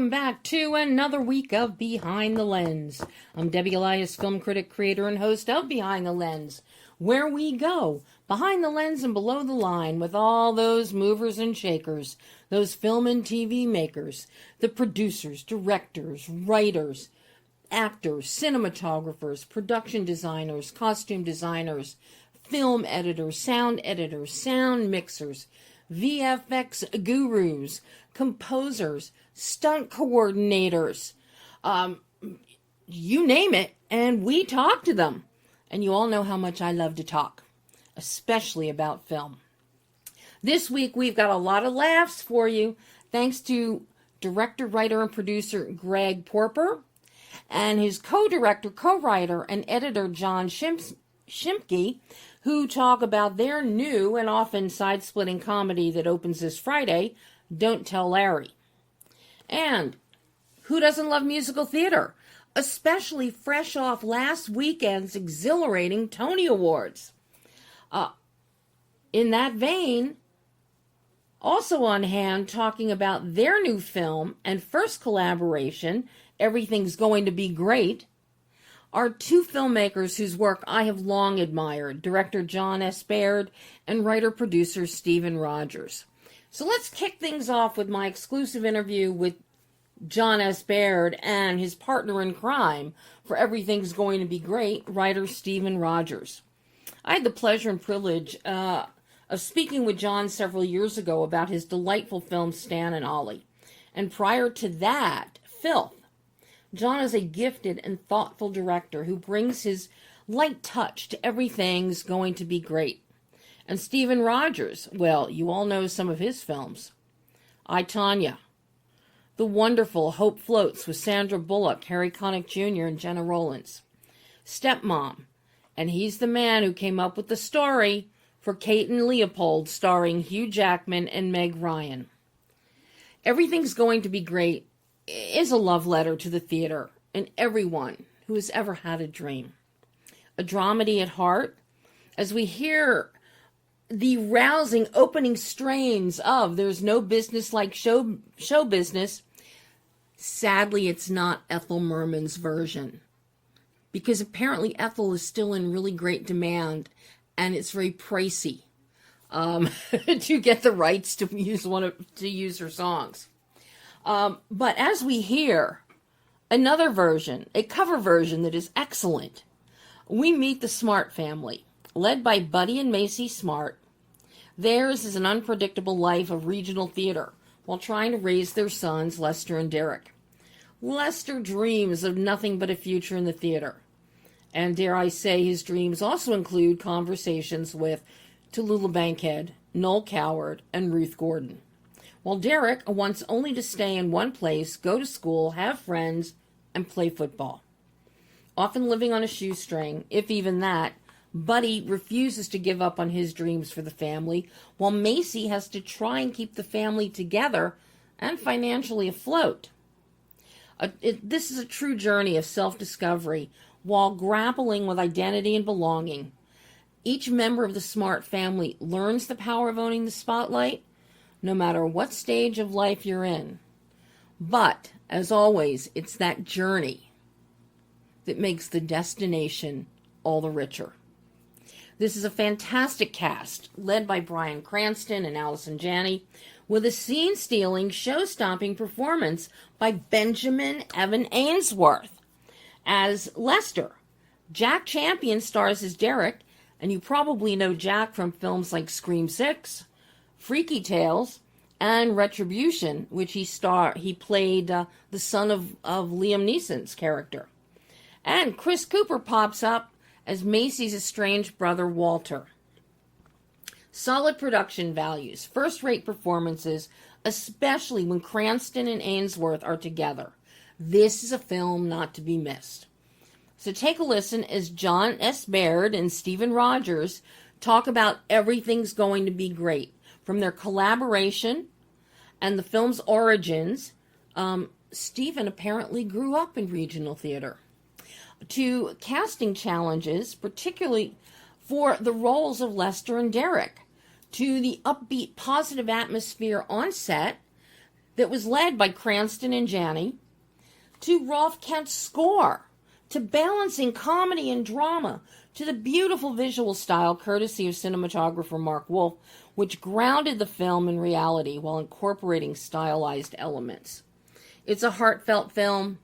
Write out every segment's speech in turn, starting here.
welcome back to another week of Behind the Lens. I'm Debbie Elias, film critic, creator, and host of Behind the Lens, where we go behind the lens and below the line with all those movers and shakers, those film and TV makers, the producers, directors, writers, actors, cinematographers, production designers, costume designers, film editors, sound mixers, VFX gurus, composers, stunt coordinators, you name it, and we talk to them. And you all know how much I love to talk, especially about film. This week we've got a lot of laughs for you, thanks to director, writer, and producer GREG PORPER, and his co-director, co-writer, and editor JOHN SCHIMKE, who talk about their new and often side-splitting comedy that opens this Friday, Don't Tell Larry. And who doesn't love musical theater, especially fresh off last weekend's exhilarating Tony Awards? In that vein, also on hand, talking about their new film and first collaboration, Everything's Going to Be Great, are two filmmakers whose work I have long admired, director JOHN S. BAIRD and writer-producer Stephen Rogers. So let's kick things off with my exclusive interview with JOHN S. BAIRD and his partner in crime for Everything's Going to Be Great, writer Stephen Rogers. I had the pleasure and privilege of speaking with John several years ago about his delightful film Stan and Ollie. And prior to that, Filth. John is a gifted and thoughtful director who brings his light touch to Everything's Going to Be Great. And Stephen Rogers, well, you all know some of his films. I, TONYA, The Wonderful Hope Floats with Sandra Bullock, Connick Jr, and Gena Rowlands. Stepmom, and he's the man who came up with the story for Kate and Leopold, starring Hugh Jackman and Meg Ryan. Everything's Going to Be Great is a love letter to the theater and everyone who has ever had a dream. A dramedy at heart, as we hear the rousing opening strains of There's No Business Like Show Business. Sadly, it's not Ethel Merman's version, because apparently Ethel is still in really great demand, and it's very pricey to get the rights to use her songs. But as we hear another version, a cover version that is excellent, we meet the Smart family, led by Buddy and Macy Smart. Theirs is an unpredictable life of regional theater while trying to raise their sons, Lester and Derek. Lester dreams of nothing but a future in the theater. And dare I say, his dreams also include conversations with Tallulah Bankhead, Noel Coward, and Ruth Gordon. While Derek wants only to stay in one place, go to school, have friends, and play football. Often living on a shoestring, if even that, Buddy refuses to give up on his dreams for the family, while Macy has to try and keep the family together and financially afloat. This is a true journey of self-discovery while grappling with identity and belonging. Each member of the Smart family learns the power of owning the spotlight, no matter what stage of life you're in. But, as always, it's that journey that makes the destination all the richer. This is a fantastic cast, led by Bryan Cranston and Allison Janney, with a scene-stealing, show-stopping performance by Benjamin Evan Ainsworth as Lester. Jack Champion stars as Derek, and you probably know Jack from films like Scream 6, Freaky Tales, and Retribution, which he played the son of Liam Neeson's character. And Chris Cooper pops up as Macy's estranged brother Walter. Solid production values, first-rate performances, especially when Cranston and Ainsworth are together. This is a film not to be missed. So take a listen as JOHN S. BAIRD and Stephen Rogers talk about Everything's Going to Be Great, from their collaboration and the film's origins. Stephen apparently grew up in regional theater, to casting challenges, particularly for the roles of Lester and Derek, to the upbeat, positive atmosphere on set, that was led by Cranston and Janney, to Rolf Kent's score, to balancing comedy and drama, to the beautiful visual style courtesy of cinematographer Mark Wolf, which grounded the film in reality while incorporating stylized elements. It's a heartfelt film.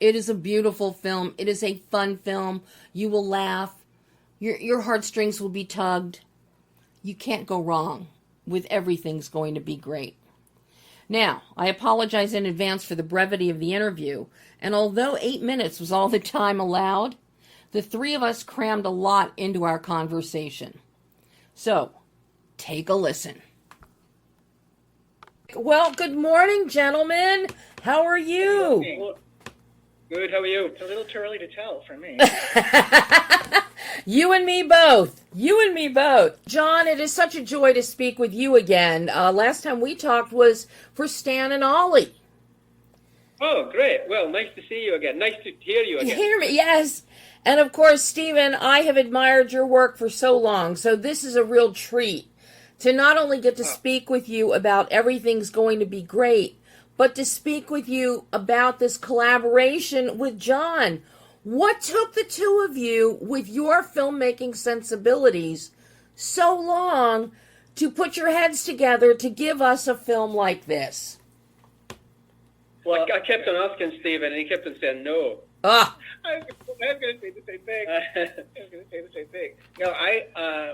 It is a beautiful film. It is a fun film. You will laugh. Your heartstrings will be tugged. You can't go wrong with Everything's Going to Be Great. Now, I apologize in advance for the brevity of the interview, and although 8 minutes was all the time allowed, the three of us crammed a lot into our conversation. So, take a listen. Well, good morning, gentlemen. How are you? Good, how are you? It's a little too early to tell for me. You and me both. You and me both. John, it is such a joy to speak with you again. Last time we talked was for Stan and Ollie. Oh, great. Well, nice to see you again. Nice to hear you again. Hear me, yes. And of course, Stephen, I have admired your work for so long, so this is a real treat to not only get to speak with you about Everything's Going to Be Great, but to speak with you about this collaboration with John. What took the two of you, with your filmmaking sensibilities, so long to put your heads together to give us a film like this? Well, I kept on asking Stephen, and he kept on saying no. Ah. I was going to say the same thing. No,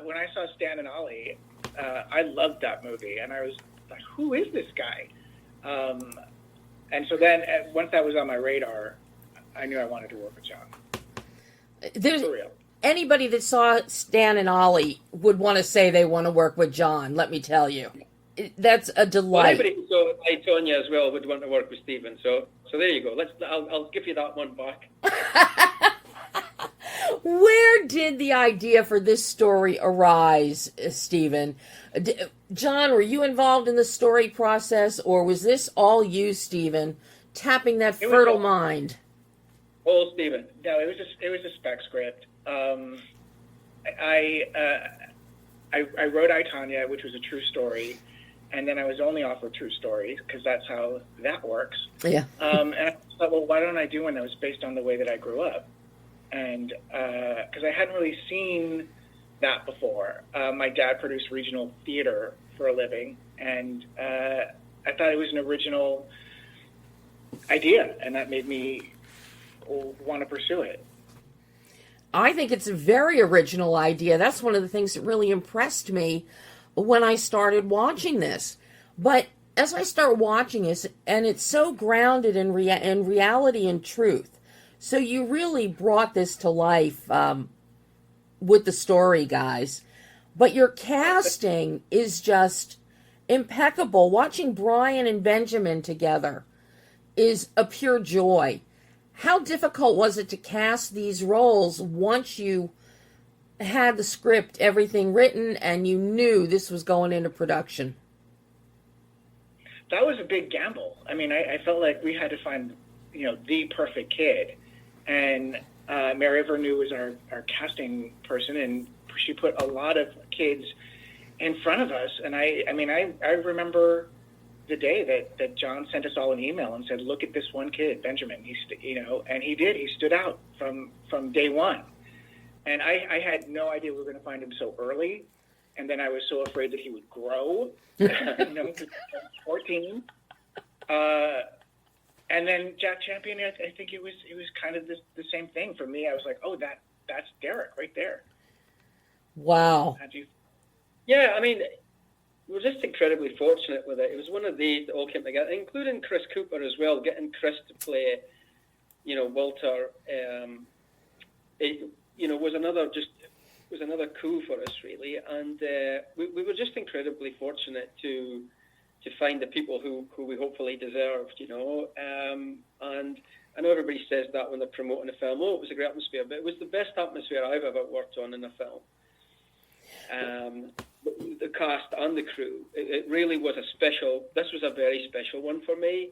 when I saw Stan and Ollie, I loved that movie, and I was like, who is this guy? And so then, once that was on my radar, I knew I wanted to work with John. There's For real. Anybody that saw Stan and Ollie would want to say they want to work with John, let me tell you. That's a delight. Well, anybody who saw TONYA as well would want to work with Stephen. So there you go. I'll give you that one back. Where did the idea for this story arise, Stephen? John, were you involved in the story process, or was this all you, Stephen, tapping that fertile mind? All Stephen. No, it was a spec script. I wrote I, Tonya, which was a true story, and then I was only offered true stories because that's how that works. Yeah. And I thought, well, why don't I do one that was based on the way that I grew up? And because I hadn't really seen that before. My dad produced regional theater for a living, and I thought it was an original idea, and that made me want to pursue it. I think it's a very original idea. That's one of the things that really impressed me when I started watching this. But as I start watching this, and it's so grounded in reality and truth, so you really brought this to life with the story, guys. But your casting is just impeccable. Watching Brian and Benjamin together is a pure joy. How difficult was it to cast these roles once you had the script, everything written, and you knew this was going into production? That was a big gamble. I mean, I felt like we had to find, the perfect kid. And Mary Vernew was our casting person, and she put a lot of kids in front of us. And I remember the day that John sent us all an email and said, look at this one kid, Benjamin. And he did. He stood out from day one. And I had no idea we were going to find him so early. And then I was so afraid that he would grow. Because he was 14. And then Jack Champion, I think it was kind of the same thing for me. I was like, oh, that's Derek right there. Wow. Yeah, I mean, we were just incredibly fortunate with it. It was one of these that all came together, including Chris Cooper as well. Getting Chris to play, Walter, was another coup for us, really. And we were just incredibly fortunate to find the people who we hopefully deserved, And I know everybody says that when they're promoting a film. Oh, it was a great atmosphere, but it was the best atmosphere I've ever worked on in a film. The cast and the crew, it really was this was a very special one for me.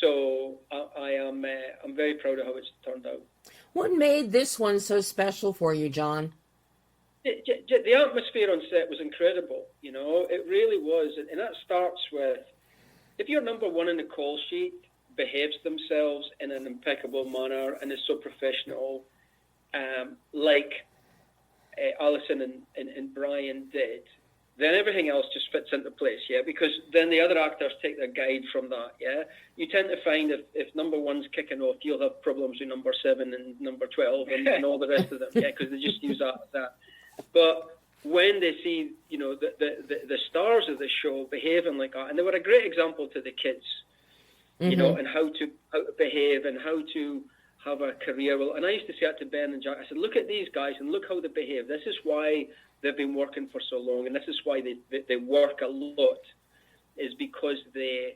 So I'm very proud of how it's turned out. What made this one so special for you, John? The atmosphere on set was incredible, It really was, and that starts with if you're number one in the call sheet, behaves themselves in an impeccable manner and is so professional, like Alison and Brian did, then everything else just fits into place, yeah? Because then the other actors take their guide from that, yeah? You tend to find if number one's kicking off, you'll have problems with number 7 and number 12 and all the rest of them, yeah? Because they just use that as that. But when they see, you know, the stars of the show behaving like that, and they were a great example to the kids, you know, and how to behave and how to have a career. Well, and I used to say that to Ben and Jack. I said, look at these guys and look how they behave. This is why they've been working for so long, and this is why they work a lot, is because they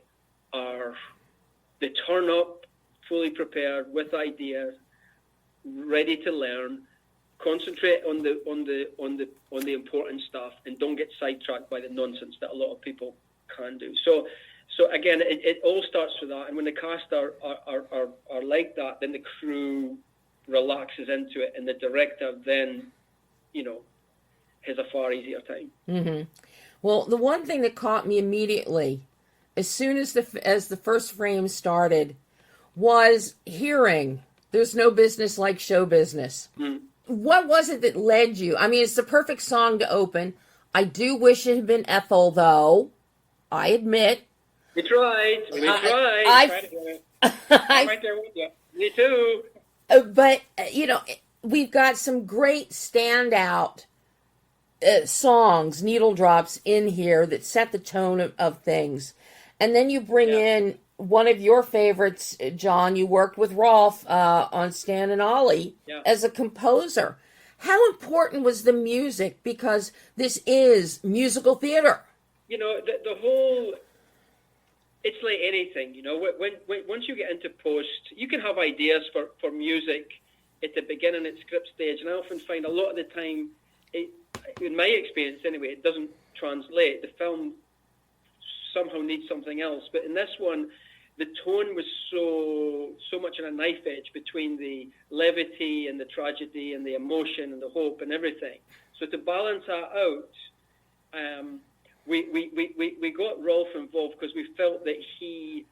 turn up fully prepared with ideas, ready to learn, concentrate on the important stuff, and don't get sidetracked by the nonsense that a lot of people can do. So again, it all starts with that, and when the cast are like that, then the crew relaxes into it, and the director then, you know, has a far easier time. Well, the one thing that caught me immediately, as soon as the first frame started, was hearing "There's no business like show business." What was it that led you? I mean, it's the perfect song to open. I do wish it had been Ethel, though. I admit. We tried. I'm right there with you. Me too. But, you know, we've got some great standout songs, needle drops in here that set the tone of things. And then you bring in one of your favorites, John. You worked with Rolf on Stan and Ollie as a composer. How important was the music? Because this is musical theater. You know, the whole... It's like anything, you know. When once you get into post, you can have ideas for music at the beginning at script stage, and I often find a lot of the time, in my experience anyway, it doesn't translate. The film somehow needs something else, but in this one, the tone was so much on a knife edge between the levity and the tragedy and the emotion and the hope and everything. So to balance that out, we got Rolf involved because we felt that he,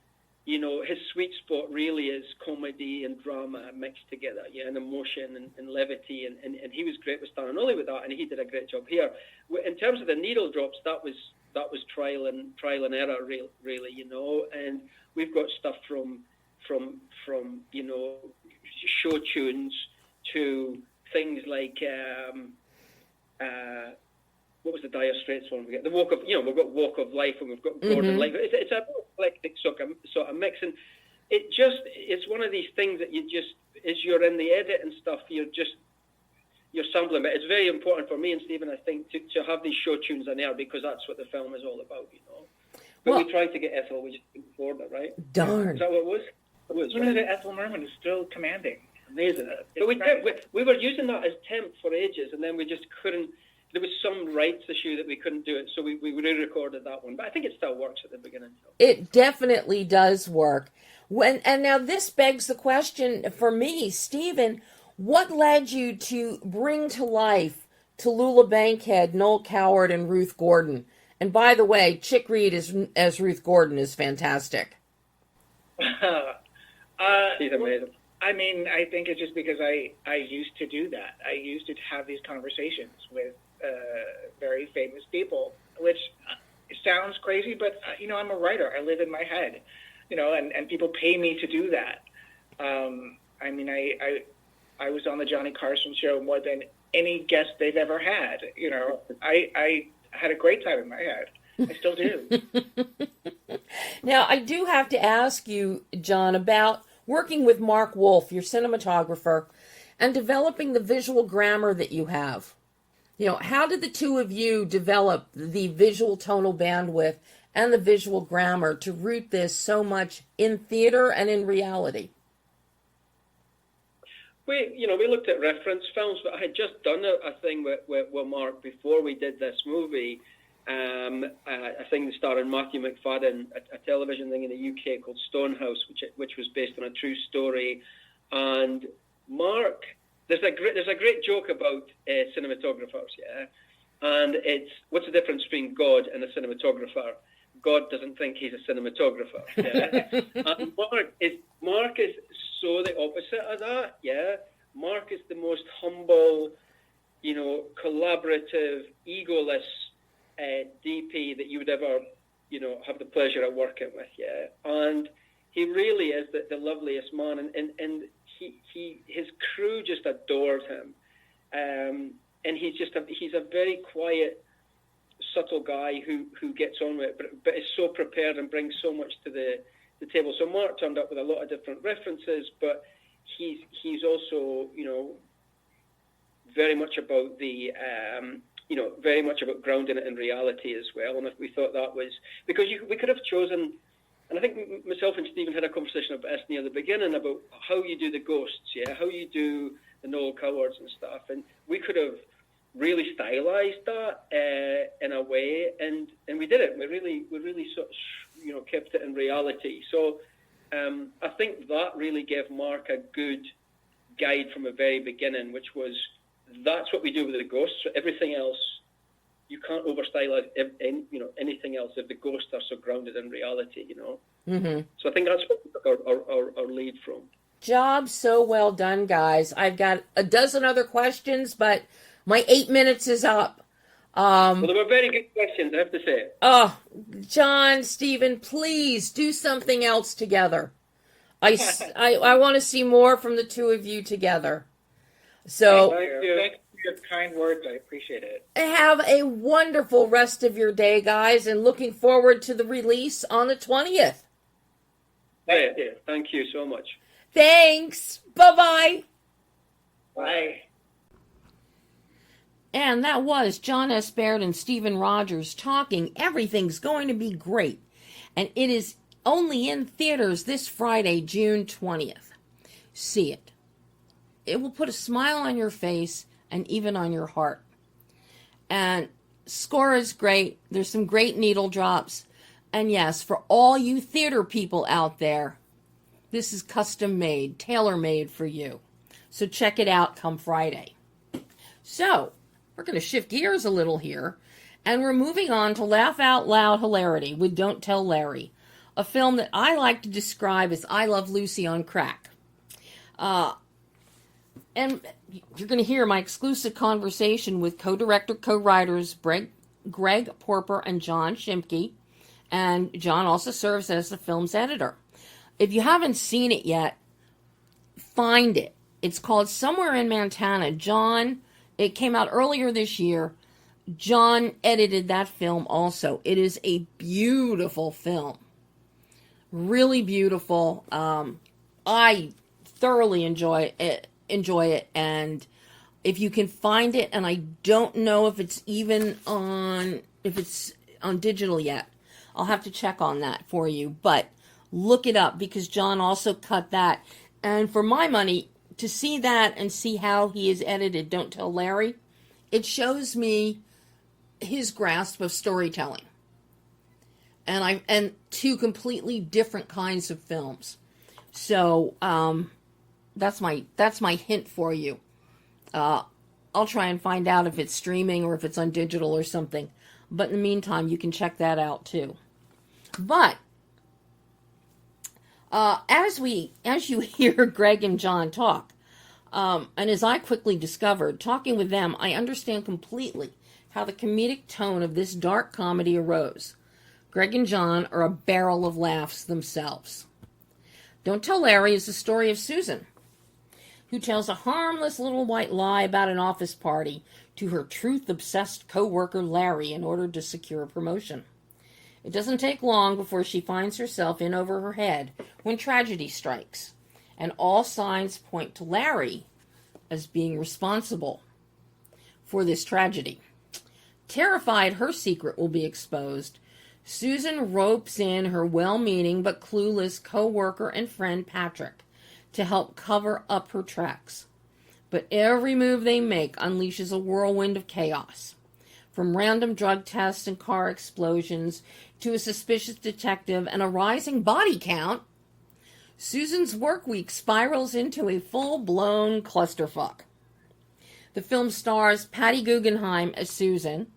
you know, his sweet spot really is comedy and drama mixed together, and emotion and levity, and he was great with Stan and Ollie with that, and he did a great job here. In terms of the needle drops, that was trial and error, really, you know, and we've got stuff from you know, show tunes to things like what was the Dire Straits one? We get the Walk of, you know, we've got Walk of Life, and we've got Gordon Life. It's a eclectic sort of mix, and it's one of these things that you just, as you're in the edit and stuff, you're sampling. But it's very important for me and Stephen, I think, to have these show tunes in there, because that's what the film is all about, you know. But we tried to get Ethel, we just couldn't afford it, right? Darn. Is that what it was? It was. What is it? Ethel Merman is still commanding. Amazing. But we were using that as temp for ages, and then we just couldn't. There was some rights issue that we couldn't do it, so we re-recorded that one. But I think it still works at the beginning. So. It definitely does work. And now this begs the question for me, Stephen, what led you to bring to life Tallulah Bankhead, Noel Coward, and Ruth Gordon? And by the way, Chick Reed as Ruth Gordon is fantastic. She's amazing. I mean, I think it's just because I used to do that. I used to have these conversations with very famous people, which sounds crazy, but, you know, I'm a writer. I live in my head, you know, and people pay me to do that. I mean, I was on the Johnny Carson show more than any guest they've ever had. You know, I had a great time in my head. I still do. Now, I do have to ask you, John, about working with Mark Wolf, your cinematographer, and developing the visual grammar that you have. You know, how did the two of you develop the visual tonal bandwidth and the visual grammar to root this so much in theater and in reality? We looked at reference films, but I had just done a thing with Mark before we did this movie. A thing starring Matthew McFadden, a television thing in the UK called Stonehouse, which was based on a true story. And Mark, there's a great joke about cinematographers, yeah. And it's what's the difference between God and a cinematographer? God doesn't think he's a cinematographer. Yeah? And Mark is so the opposite of that. Yeah, Mark is the most humble, collaborative, egoless DP that you would ever, have the pleasure of working with. Yeah, and he really is the loveliest man, and his crew just adores him, and he's a very quiet, subtle guy who gets on with it, but is so prepared and brings so much to the table. So Mark turned up with a lot of different references, but he's also very much about very much about grounding it in reality as well. And we thought that was because we could have chosen, and I think myself and Stephen had a conversation about this near the beginning about how you do the ghosts, how you do the Noel Cowards and stuff, and we could have really stylized that in a way, and we did it. We really sort of kept it in reality. So I think that really gave Mark a good guide from the very beginning, which was that's what we do with the ghosts. So everything else, you can't over stylize anything else if the ghosts are so grounded in reality. Mm-hmm. So I think that's what we took our lead from. Job so well done, guys. I've got a dozen other questions, but my 8 minutes is up. Well, they were very good questions, I have to say. Oh, John, Stephen, please do something else together. I want to see more from the two of you together. So, Thank you for your kind words. I appreciate it. Have a wonderful rest of your day, guys, and looking forward to the release on the 20th. Thank you so much. Thanks. Bye-bye. Bye. And that was John S. Baird and Stephen Rogers talking Everything's Going to Be Great. And it is only in theaters this Friday, June 20th. See it. It will put a smile on your face and even on your heart. And score is great. There's some great needle drops. And yes, for all you theater people out there, this is custom made, tailor made for you. So check it out come Friday. So, we're going to shift gears a little here, and we're moving on to Laugh Out Loud Hilarity with Don't Tell Larry, a film that I like to describe as I Love Lucy on crack. And you're going to hear my exclusive conversation with co-director, co-writers GREG PORPER and JOHN SCHIMKE, and John also serves as the film's editor. If you haven't seen it yet, find it. It's called Somewhere in Montana. It came out earlier this year. John edited that film also. It is a beautiful film. Really beautiful. I thoroughly enjoy it, and if you can find it, and I don't know if it's on digital yet. I'll have to check on that for you, but look it up because John also cut that. And for my money, to see that and see how he has edited Don't Tell Larry, it shows me his grasp of storytelling. And two completely different kinds of films. So that's my hint for you. I'll try and find out if it's streaming or if it's on digital or something. But in the meantime, you can check that out too. But as you hear Greg and John talk, and as I quickly discovered, talking with them, I understand completely how the comedic tone of this dark comedy arose. Greg and John are a barrel of laughs themselves. Don't Tell Larry is the story of Susan, who tells a harmless little white lie about an office party to her truth-obsessed co-worker Larry in order to secure a promotion. It doesn't take long before she finds herself in over her head when tragedy strikes, and all signs point to Larry as being responsible for this tragedy. Terrified her secret will be exposed, Susan ropes in her well-meaning but clueless co-worker and friend Patrick to help cover up her tracks. But every move they make unleashes a whirlwind of chaos. From random drug tests and car explosions to a suspicious detective and a rising body count, Susan's work week spirals into a full-blown clusterfuck. The film stars Patty Guggenheim as Susan,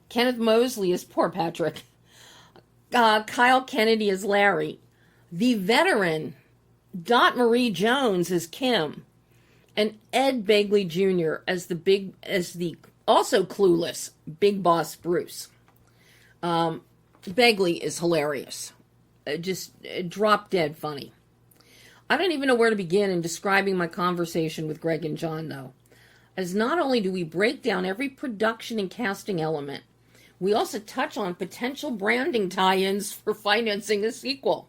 Kenneth Mosley as poor Patrick, Kyle Kennedy as Larry, the veteran Dot Marie Jones as Kim, and Ed Begley Jr. as the also clueless Big Boss Bruce. Begley is hilarious, just drop dead funny. I don't even know where to begin in describing my conversation with Greg and John, though, as not only do we break down every production and casting element, we also touch on potential branding tie-ins for financing a sequel.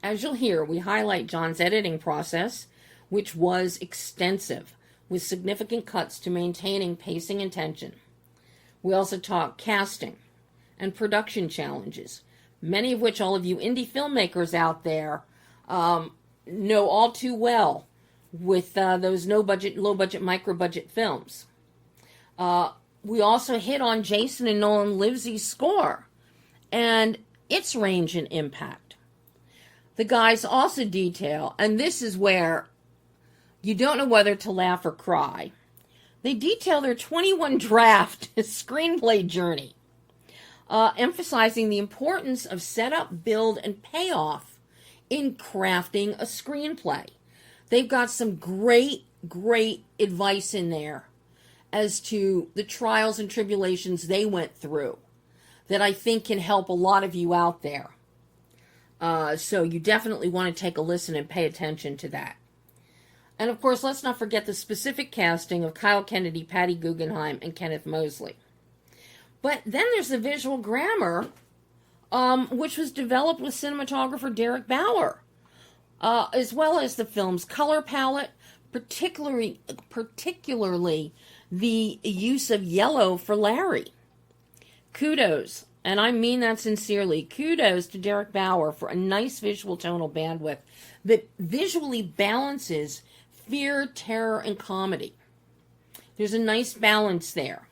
As you'll hear, we highlight John's editing process, which was extensive, with significant cuts to maintaining pacing and tension. We also talk casting and production challenges, many of which all of you indie filmmakers out there know all too well with those low-budget, micro-budget films. We also hit on Jason and Nolan Livesey's score and its range and impact. The guys also detail, and this is where you don't know whether to laugh or cry, they detail their 21 draft screenplay journey, emphasizing the importance of setup, build, and payoff in crafting a screenplay. They've got some great advice in there as to the trials and tribulations they went through that I think can help a lot of you out there. So you definitely want to take a listen and pay attention to that. And of course, let's not forget the specific casting of Kyle Kennedy, Patty Guggenheim, and Kenneth Mosley. But then there's the visual grammar, which was developed with cinematographer Derek Bauer, as well as the film's color palette, particularly the use of yellow for Larry. Kudos, and I mean that sincerely, kudos to Derek Bauer for a nice visual tonal bandwidth that visually balances fear, terror, and comedy. There's a nice balance there.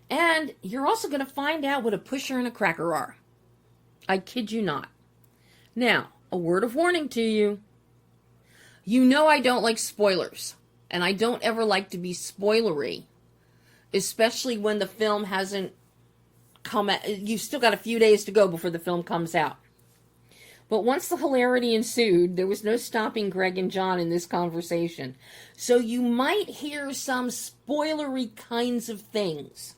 And you're also going to find out what a pusher and a cracker are. I kid you not. Now, a word of warning to you. You know I don't like spoilers, and I don't ever like to be spoilery, especially when the film hasn't come out. You've still got a few days to go before the film comes out. But once the hilarity ensued, there was no stopping Greg and John in this conversation. So you might hear some spoilery kinds of things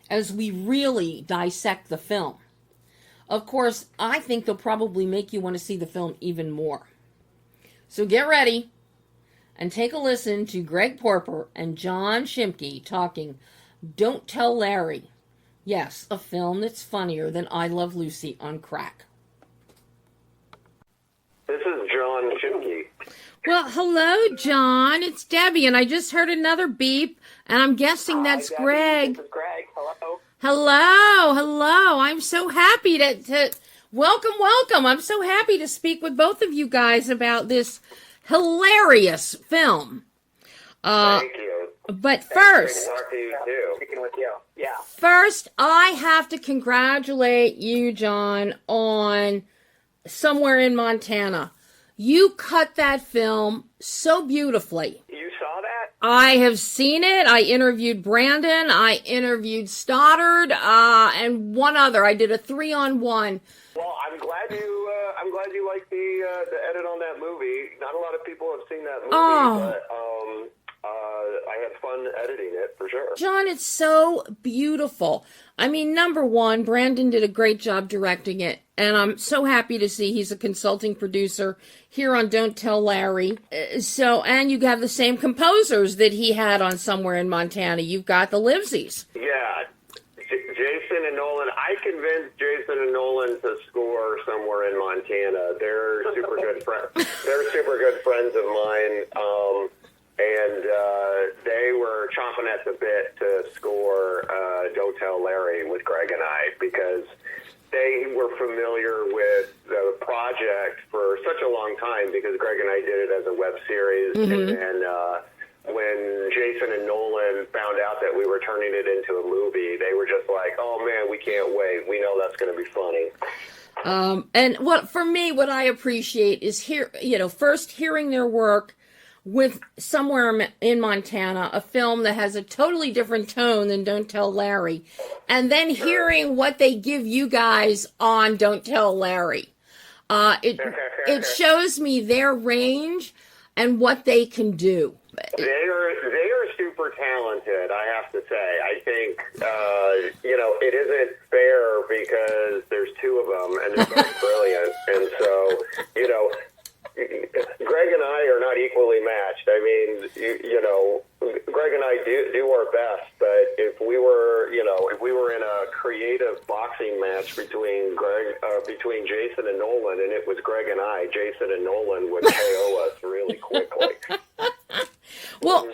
as we really dissect the film. Of course, I think they'll probably make you want to see the film even more. So get ready and take a listen to Greg Porper and John Schimke talking Don't Tell Larry. Yes, a film that's funnier than I Love Lucy on crack. This is John Schimke. Well, hello, John. It's Debbie, and I just heard another beep, and I'm guessing that's Debbie. Greg. This is Greg. Hello. Hello. I'm so happy to welcome. I'm so happy to speak with both of you guys about this hilarious film. Thank you. But first, Talk to you too. Speaking with you. Yeah. First, I have to congratulate you, John, on Somewhere in Montana. You cut that film so beautifully. You saw that? I have seen it. I interviewed Brandon. I interviewed Stoddard, and one other. I did a 3-on-1. Well, I'm glad you liked the edit on that movie. Not a lot of people have seen that movie, but I had fun editing it for sure. John, it's so beautiful. I mean, number one, Brandon did a great job directing it, and I'm so happy to see he's a consulting producer here on Don't Tell Larry. And you have the same composers that he had on Somewhere in Montana. You've got the Livesies. Yeah, Jason and Nolan. I convinced Jason and Nolan to score Somewhere in Montana. They're super good friends. They're super good friends of mine. And they were chomping at the bit to score Don't Tell Larry with Greg and I because they were familiar with the project for such a long time because Greg and I did it as a web series. Mm-hmm. And then when Jason and Nolan found out that we were turning it into a movie, they were just like, oh, man, we can't wait. We know that's going to be funny. And what I appreciate is first hearing their work, with somewhere in Montana, a film that has a totally different tone than Don't Tell Larry, and then hearing what they give you guys on Don't Tell Larry. It shows me their range and what they can do. They are super talented, I have to say. I think, it isn't fair because there's two of them and they're both brilliant. And so, Greg and I are not equally matched. I mean, Greg and I do our best, but if we were in a creative boxing match between Jason and Nolan, and it was Greg and I, Jason and Nolan would KO us really quickly. Well,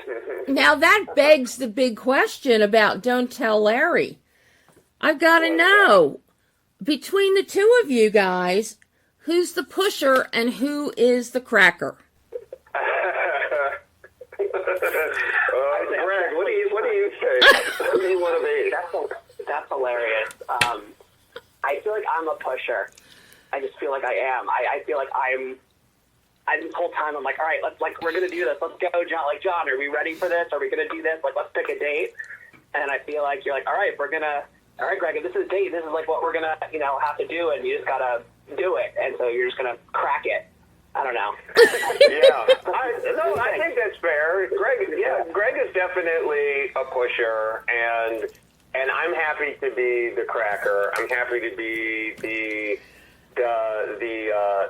now that begs the big question about Don't Tell Larry. I've got to know, between the two of you guys, who's the pusher and who is the cracker? Greg, what do you say? Who do you want to be? That's hilarious. I feel like I'm a pusher. I just feel like I am. I feel like this whole time I'm like, all right, we're going to do this. Let's go, John. Like, John, are we ready for this? Are we going to do this? Like, let's pick a date. And I feel like you're like, all right, Greg, if this is a date, this is like what we're going to, have to do. And you just got to do it. And so you're just going to crack it. I don't know. I think that's fair. Greg is definitely a pusher, and I'm happy to be the cracker. I'm happy to be the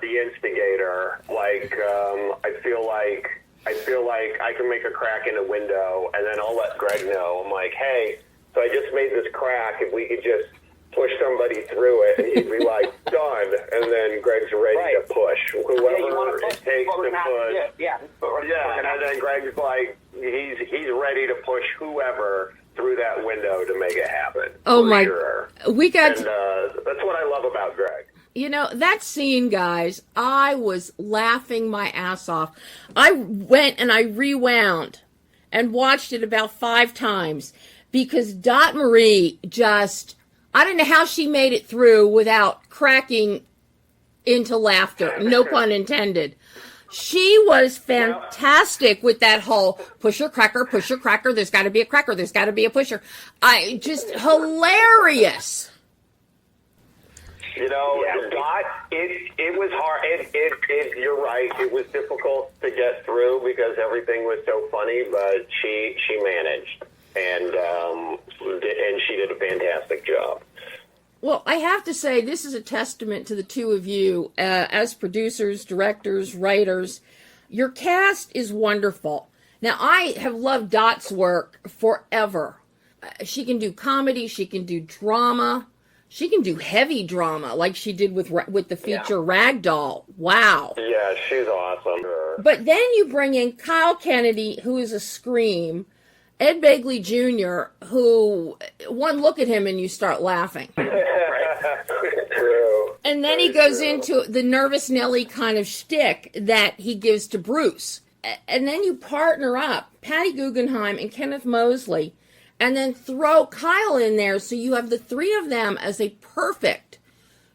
instigator. Like, I feel like I can make a crack in a window, and then I'll let Greg know. I'm like, hey, so I just made this crack. If we could just push somebody through it, and he'd be like, done. And then Greg's ready to push. Whoever it takes to push. And then Greg's like, he's ready to push whoever through that window to make it happen. Oh, my. Sure. And that's what I love about Greg. That scene, guys, I was laughing my ass off. I went and I rewound and watched it about 5 times because Dot Marie just... I don't know how she made it through without cracking into laughter. No pun intended. She was fantastic with that whole pusher, cracker, there's got to be a cracker, there's got to be a pusher. Hilarious. Dot, it was hard. You're right. It was difficult to get through because everything was so funny, but she managed. And she did a fantastic job. Well, I have to say, this is a testament to the two of you as producers, directors, writers. Your cast is wonderful. Now, I have loved Dot's work forever. She can do comedy. She can do drama. She can do heavy drama like she did with the feature Ragdoll. Wow. Yeah, she's awesome. But then you bring in Kyle Kennedy, who is a scream, Ed Begley Jr., who, one look at him and you start laughing. True. And then he goes into the Nervous Nelly kind of shtick that he gives to Bruce. And then you partner up Patty Guggenheim and Kenneth Mosley, and then throw Kyle in there so you have the three of them as a perfect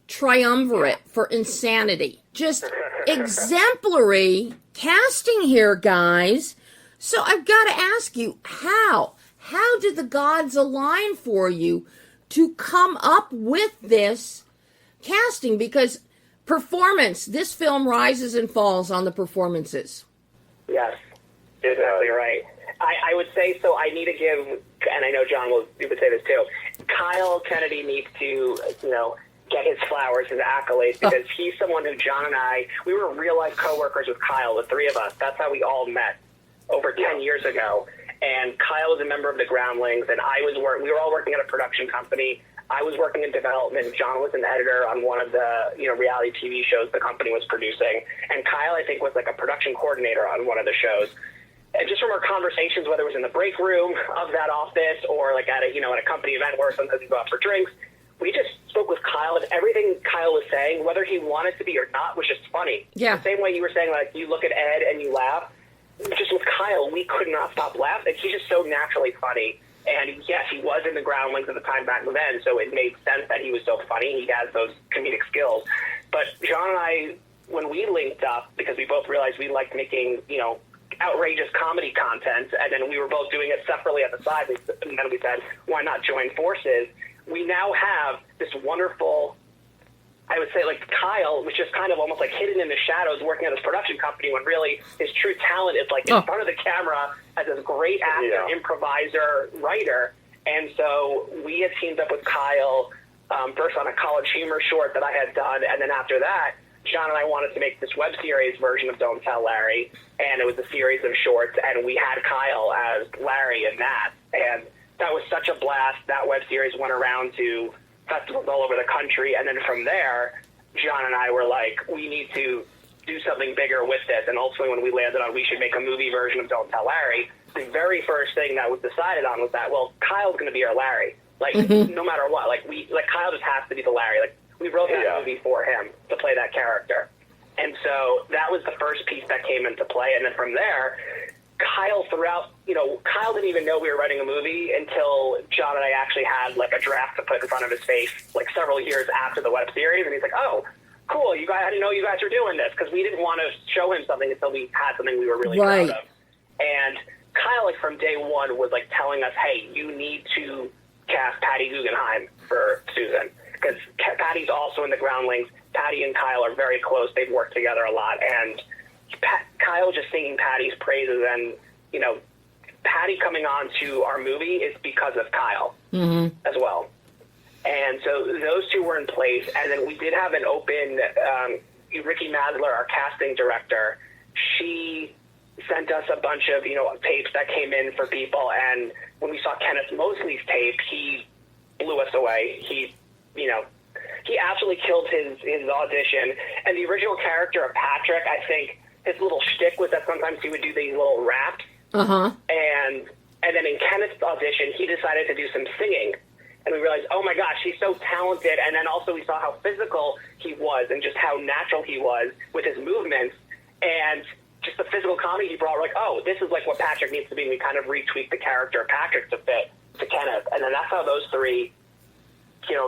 triumvirate for insanity. Just exemplary casting here, guys. So I've got to ask you, how did the gods align for you to come up with this casting? Because performance, this film rises and falls on the performances. Yes, exactly right. I would say, so I need to give, and I know John would say this too, Kyle Kennedy needs to, get his flowers, his accolades, because he's someone who John and I, we were real-life co-workers with Kyle, the three of us. That's how we all met over 10 years ago. And Kyle was a member of the Groundlings, and we were all working at a production company. I was working in development. John was an editor on one of the reality TV shows the company was producing. And Kyle, I think, was like a production coordinator on one of the shows. And just from our conversations, whether it was in the break room of that office or like at a company event where sometimes we go out for drinks, we just spoke with Kyle, and everything Kyle was saying, whether he wanted to be or not, was just funny. Yeah. The same way you were saying, like, you look at Ed and you laugh. Just with Kyle, we could not stop laughing. He's just so naturally funny. And yes, he was in the Groundlings at the time back then, so it made sense that he was so funny. He has those comedic skills. But John and I, when we linked up, because we both realized we liked making, outrageous comedy content, and then we were both doing it separately at the side, and then we said, why not join forces? We now have this wonderful, I would say, like, Kyle, which is kind of almost like hidden in the shadows working at this production company, when really his true talent is like in front of the camera as this great actor, improviser, writer. And so we had teamed up with Kyle first on a college humor short that I had done, and then after that, John and I wanted to make this web series version of Don't Tell Larry, and it was a series of shorts, and we had Kyle as Larry in that, and that was such a blast. That web series went around to festivals all over the country, and then from there, John and I were like, we need to do something bigger with this, and ultimately when we landed on we should make a movie version of Don't Tell Larry, the very first thing that was decided on was that, well, Kyle's going to be our Larry. Like, no matter what, like Kyle just has to be the Larry. Like, we wrote that movie for him to play that character. And so that was the first piece that came into play. And then from there, Kyle Kyle didn't even know we were writing a movie until John and I actually had like a draft to put in front of his face like several years after the web series. And he's like, oh, cool, you guys, I didn't know you guys were doing this, because we didn't want to show him something until we had something we were really proud of. And Kyle, like, from day one was like telling us, hey, you need to cast Patty Guggenheim for Susan, because Patty's also in the Groundlings. Patty and Kyle are very close. They've worked together a lot, and Kyle just singing Patty's praises, and Patty coming on to our movie is because of Kyle as well. And so those two were in place, and then we did have an open. Ricky Masler, our casting director, she sent us a bunch of tapes that came in for people, and when we saw Kenneth Mosley's tape, he blew us away. He absolutely killed his audition. And the original character of Patrick, I think his little shtick was that sometimes he would do these little raps. And then in Kenneth's audition, he decided to do some singing. And we realized, oh my gosh, he's so talented. And then also we saw how physical he was and just how natural he was with his movements. And just the physical comedy he brought, we're like, oh, this is like what Patrick needs to be. And we kind of retweaked the character of Patrick to fit to Kenneth. And then that's how those three,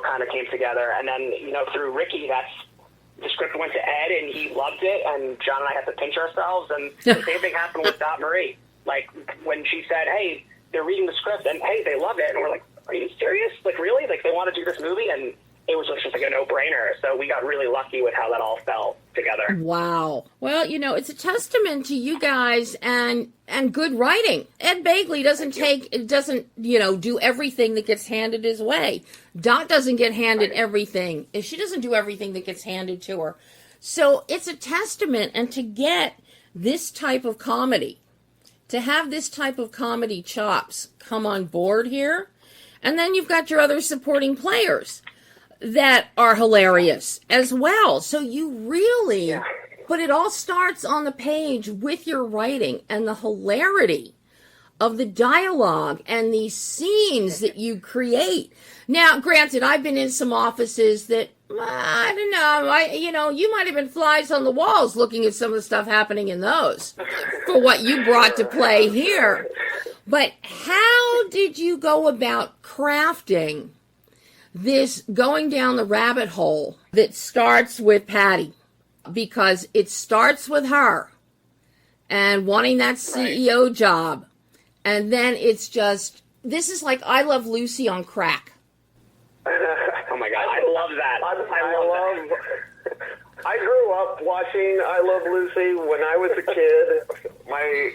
kind of came together. And then, through Ricky, the script went to Ed, and he loved it. And John and I had to pinch ourselves. And the same thing happened with Dot Marie. Like, when she said, hey, they're reading the script, and hey, they love it. And we're like, are you serious? Like, really? Like, they want to do this movie? And it was just like a no-brainer. So we got really lucky with how that all fell together. Wow. Well, it's a testament to you guys and good writing. Ed Begley doesn't do everything that gets handed his way. Dot doesn't get handed everything. She doesn't do everything that gets handed to her. So it's a testament, and to get this type of comedy, to have this type of comedy chops come on board here, and then you've got your other supporting players that are hilarious as well. So you really, but it all starts on the page with your writing and the hilarity of the dialogue and these scenes that you create. Now, granted, I've been in some offices that, I don't know, you might have been flies on the walls looking at some of the stuff happening in those for what you brought to play here. But how did you go about crafting this going down the rabbit hole that starts with Patty? Because it starts with her and wanting that CEO job. And then it's just, this is like I Love Lucy on crack. Oh my God, I love that. I grew up watching I Love Lucy. When I was a kid, I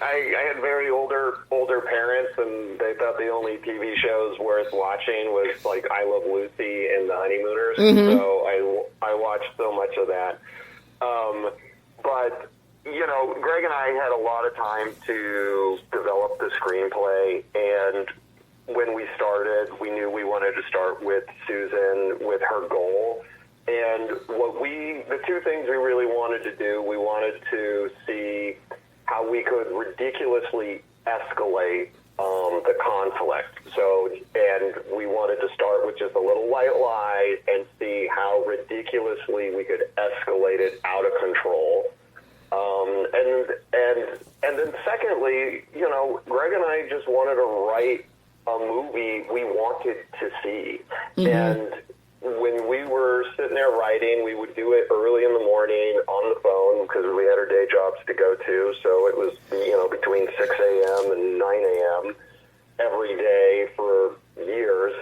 had very older parents, and they thought the only TV shows worth watching was like I Love Lucy and The Honeymooners. So I watched so much of that. But Greg and I had a lot of time to develop the screenplay, and when we started, we knew we wanted to start with Susan, with her goal. And the two things we really wanted to do, we wanted to see how we could ridiculously escalate the conflict. And we wanted to start with just a little white lie and see how ridiculously we could escalate it out of control. And then secondly, Greg and I just wanted to write a movie we wanted to see. And when we were were sitting there writing. We would do it early in the morning on the phone because we had our day jobs to go to. So it was, between 6 a.m. and 9 a.m. every day for years.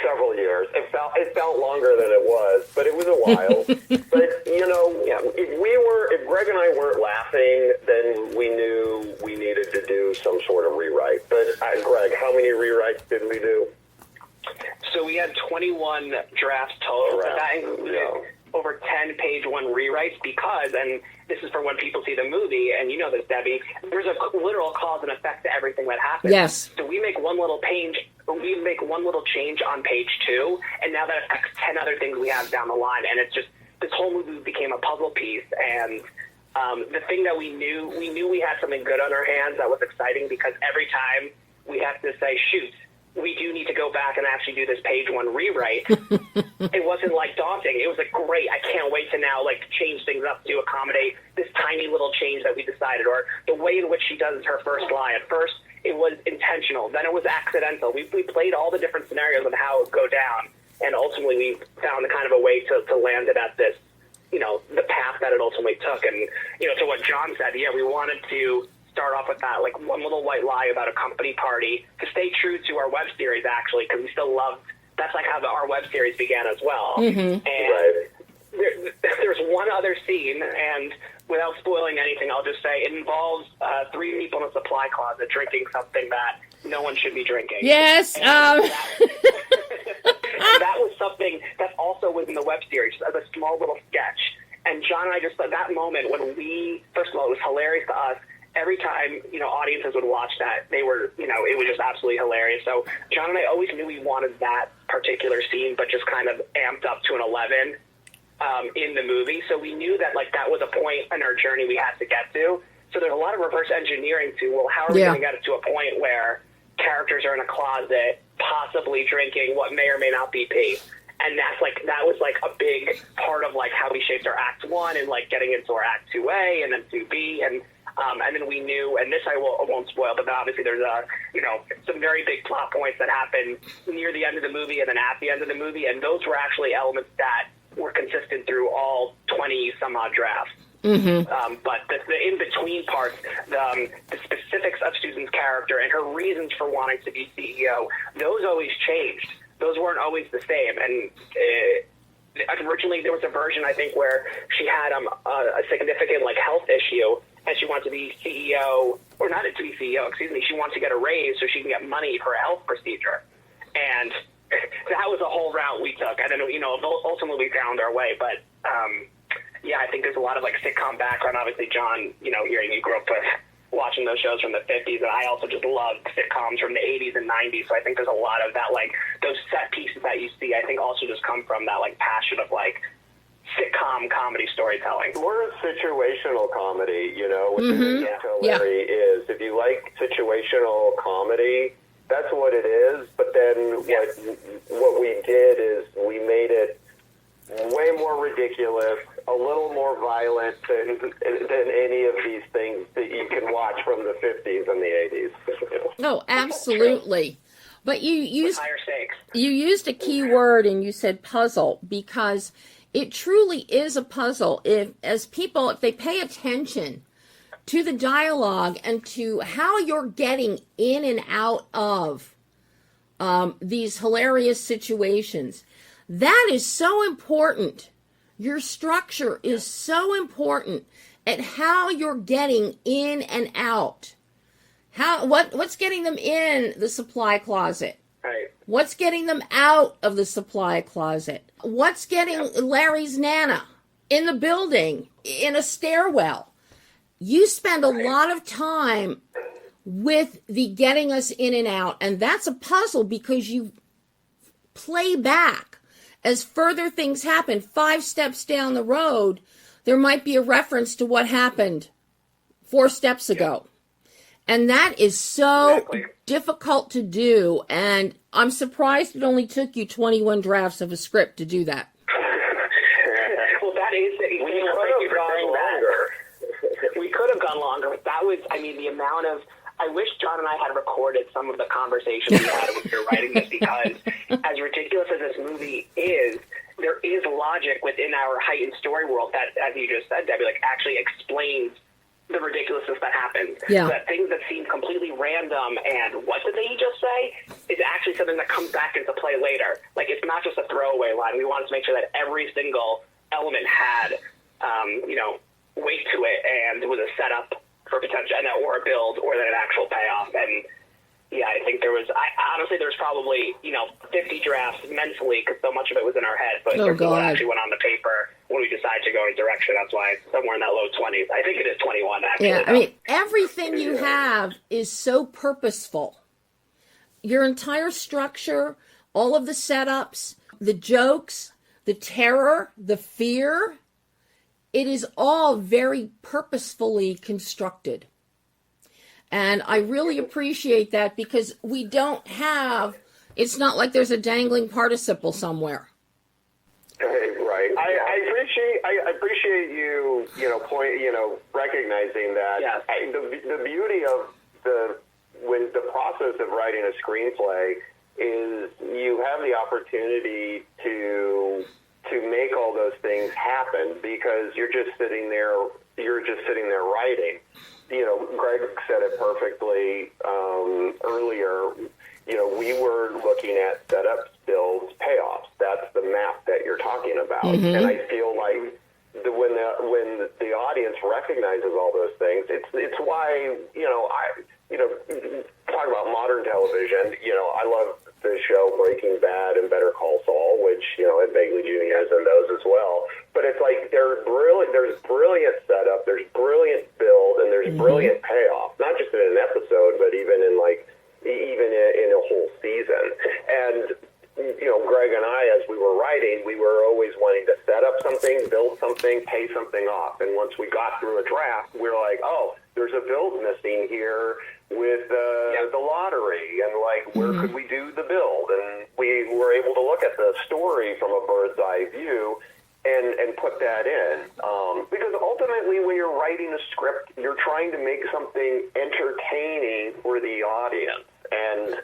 Several years. It felt longer than it was, but it was a while. But if Greg and I weren't laughing, then we knew we needed to do some sort of rewrite. But Greg, how many rewrites did we do? So we had 21 drafts total. So that included over 10 page one rewrites because, and this is for when people see the movie, and you know this, Debbie, there's a literal cause and effect to everything that happens. Yes. So we make one little change on page 2, and now that affects 10 other things we have down the line, and it's just, this whole movie became a puzzle piece, and the thing that we knew we had something good on our hands that was exciting because every time we have to say, shoot, we do need to go back and actually do this page 1 rewrite. It wasn't daunting. It was great. I can't wait to now change things up to accommodate this tiny little change that we decided, or the way in which she does her first line. At first, it was intentional. Then it was accidental. We played all the different scenarios of how it would go down, and ultimately we found the kind of a way to land it at this, the path that it ultimately took. And to what John said, we wanted to start off with that one little white lie about a company party to stay true to our web series, actually, because we still loved, that's how our web series began as well. Mm-hmm. And there's one other scene, and without spoiling anything, I'll just say it involves 3 people in a supply closet drinking something that no one should be drinking. Yes. That was something that also was in the web series as a small little sketch. And John and I just at that moment when first of all, it was hilarious to us. Every time, audiences would watch that, they were, it was just absolutely hilarious. So John and I always knew we wanted that particular scene, but just kind of amped up to an 11 in the movie. So we knew that, that was a point in our journey we had to get to. So there's a lot of reverse engineering to, well, how are we going to get it to a point where characters are in a closet, possibly drinking what may or may not be pee? And that was a big part of how we shaped our Act 1 and getting into our Act 2A and then 2B and then we knew, and this I won't spoil, but obviously there's some very big plot points that happen near the end of the movie and then at the end of the movie, and those were actually elements that were consistent through all 20 some odd drafts. Mm-hmm. But the in-between parts, the specifics of Susan's character and her reasons for wanting to be CEO, those always changed. Those weren't always the same. And originally there was a version, I think, where she had a significant health issue, and she wanted to be CEO, or not to be CEO, excuse me, she wanted to get a raise so she can get money for a health procedure. And that was a whole route we took. And then, ultimately we found our way. But, I think there's a lot of sitcom background. Obviously, John, you grew up with watching those shows from the 50s, and I also just loved sitcoms from the 80s and 90s. So I think there's a lot of that, those set pieces that you see, I think also just come from that passion of sitcom comedy storytelling. We're a situational comedy, which Mm-hmm. Larry is. If you like situational comedy, that's what it is. But then what we did is we made it way more ridiculous, a little more violent than any of these things that you can watch from the 50s and the 80s. Oh, absolutely. But you used higher stakes. You used a key word, and you said puzzle, because it truly is a puzzle. If they pay attention to the dialogue and to how you're getting in and out of these hilarious situations, that is so important. Your structure is so important at how you're getting in and out. What's getting them in the supply closet? Right. What's getting them out of the supply closet? What's getting Larry's Nana in the building, in a stairwell? You spend a lot of time with the getting us in and out, and that's a puzzle because you play back as further things happen. 5 steps down the road, there might be a reference to what happened 4 steps ago. And that is so difficult to do, and I'm surprised it only took you 21 drafts of a script to do that. Well, that is it. We could have gone longer, but that was, the amount of I wish John and I had recorded some of the conversations we had when we were writing this, because as ridiculous as this movie is, there is logic within our heightened story world that, as you just said, Debbie, like actually explains the ridiculousness that happens. Yeah. That things that seem completely random and what did they just say is actually something that comes back into play later. Like, it's not just a throwaway line. We wanted to make sure that every single element had, weight to it, and it was a setup for potential, or a build, or then an actual payoff. And yeah, I think honestly, there's probably, 50 drafts mentally, because so much of it was in our head, but what actually went on the paper when we decided to go in a direction. That's why it's somewhere in that low 20s. I think it is 21, actually. Yeah, I mean, everything you have is so purposeful. Your entire structure, all of the setups, the jokes, the terror, the fear, it is all very purposefully constructed. And I really appreciate that, because we don't have, it's not like there's a dangling participle somewhere. Right. I appreciate you, recognizing that. Yes. The beauty of the process of writing a screenplay is you have the opportunity to make all those things happen, because you're just sitting there writing. Greg said it perfectly earlier. We were looking at setups, builds, payoffs. That's the map that you're talking about. Mm-hmm. And I feel like when the audience recognizes all those things, it's why talk about modern television. I love the show Breaking Bad and Better Call Saul, which Ed Begley Jr. is in those as well. But it's like there's brilliant setup, there's brilliant build, and there's brilliant payoff. Not just in an episode, but even in a whole season. And Greg and I, as we were writing, we were always wanting to set up something, build something, pay something off. And once we got through a draft, we were like, oh, there's a build missing here with the lottery, and where could we do the build? And we were able to look at the story from a bird's eye view and put that in. Because ultimately, when you're writing a script, you're trying to make something entertaining for the audience. And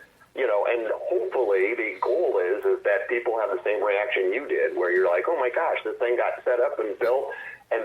hopefully the goal is that people have the same reaction you did, where you're like, oh my gosh, this thing got set up and built, and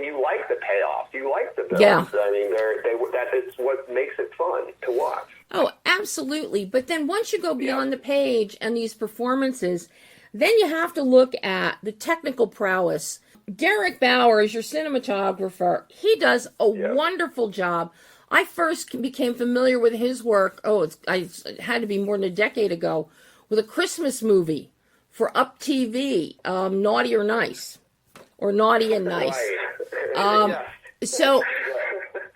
you like the payoffs, you like the builds. Yeah. I mean, that is what makes it fun to watch. Oh, absolutely. But then once you go beyond the page and these performances, then you have to look at the technical prowess. Derek Bowers, your cinematographer, he does a wonderful job. I first became familiar with his work, it had to be more than a decade ago, with a Christmas movie for Up TV, Naughty or Nice, or Naughty and Nice. So,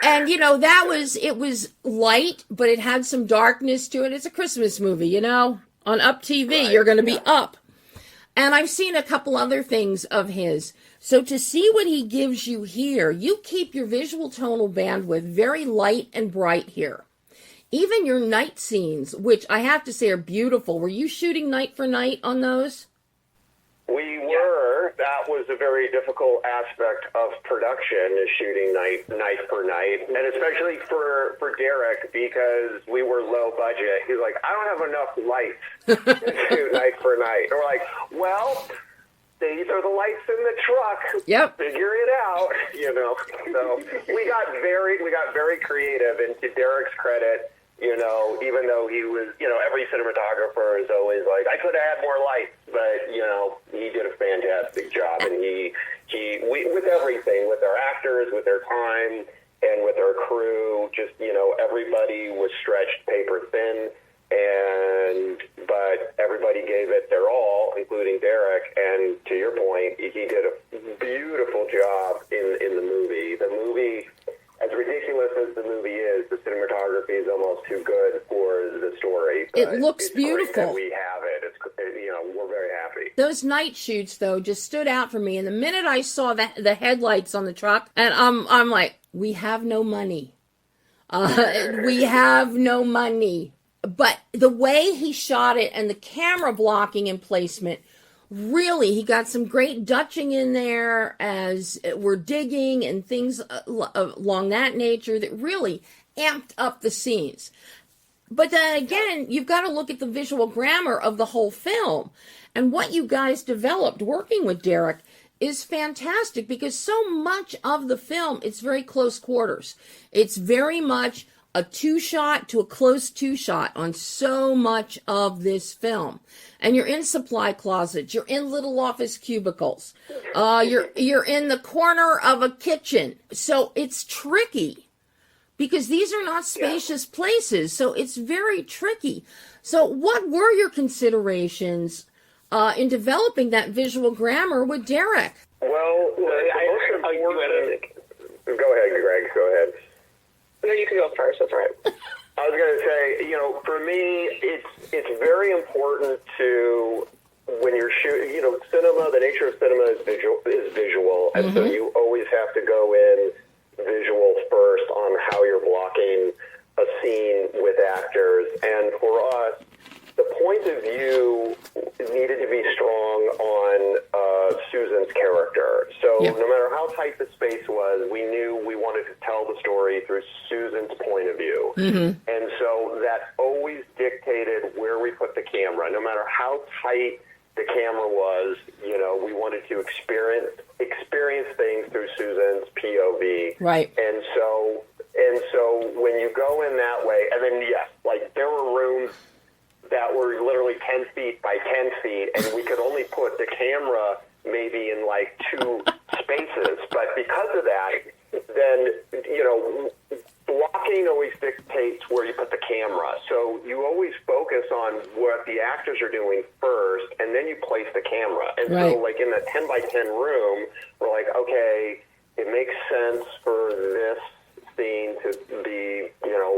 and it was light, but it had some darkness to it. It's a Christmas movie, on Up TV, you're going to be up. And I've seen a couple other things of his. So to see what he gives you here, you keep your visual tonal bandwidth very light and bright here. Even your night scenes, which I have to say are beautiful. Were you shooting night for night on those? We were. That was a very difficult aspect of production, is shooting night for night. And especially for Derek, because we were low budget. He's like, I don't have enough lights to shoot night for night. And we're like, well, these are the lights in the truck. Yep. Figure it out. So we got very creative, and to Derek's credit, even though he was, every cinematographer is always like, I could have had more lights, but, he did a fantastic job. And we, with everything, with our actors, with their time, and with our crew, just, everybody was stretched paper thin, but everybody gave it their all, including Derek. And to your point, he did a beautiful job in the movie. The movie, as ridiculous as the movie is, the cinematography is almost too good for the story. It looks beautiful. Great that we have it. We're very happy. Those night shoots, though, just stood out for me. And the minute I saw the headlights on the truck, and I'm like, we have no money. We have no money. But the way he shot it and the camera blocking and placement really, he got some great dutching in there as we're digging and things along that nature that really amped up the scenes. But then again, you've got to look at the visual grammar of the whole film. And what you guys developed working with Derek is fantastic, because so much of the film, it's very close quarters. It's very much a two-shot to a close two-shot on so much of this film. And you're in supply closets, you're in little office cubicles, you're in the corner of a kitchen. So it's tricky, because these are not spacious places, so it's very tricky. So what were your considerations in developing that visual grammar with Derek? Well, the most important... Go ahead, Greg, go ahead. No, you can go first. That's all right. I was going to say, for me, it's very important to, when you're shooting, cinema, the nature of cinema is visual, and so you always have to go in visual first on how you're blocking a scene with actors. And for us, the point of view needed to be strong on Susan's character. So no matter how tight the space was, we knew we wanted to tell the story through Susan's point of view. And so that always dictated where we put the camera. No matter how tight the camera was, we wanted to experience things through Susan's POV. Right. And so when you go in that way, and then there were rooms that were literally 10 feet by 10 feet, and we could only put the camera maybe in like 2 spaces. But because of that, then, blocking always dictates where you put the camera. So you always focus on what the actors are doing first, and then you place the camera. And so, like, in the 10 by 10 room, we're like, okay, it makes sense for this scene to be,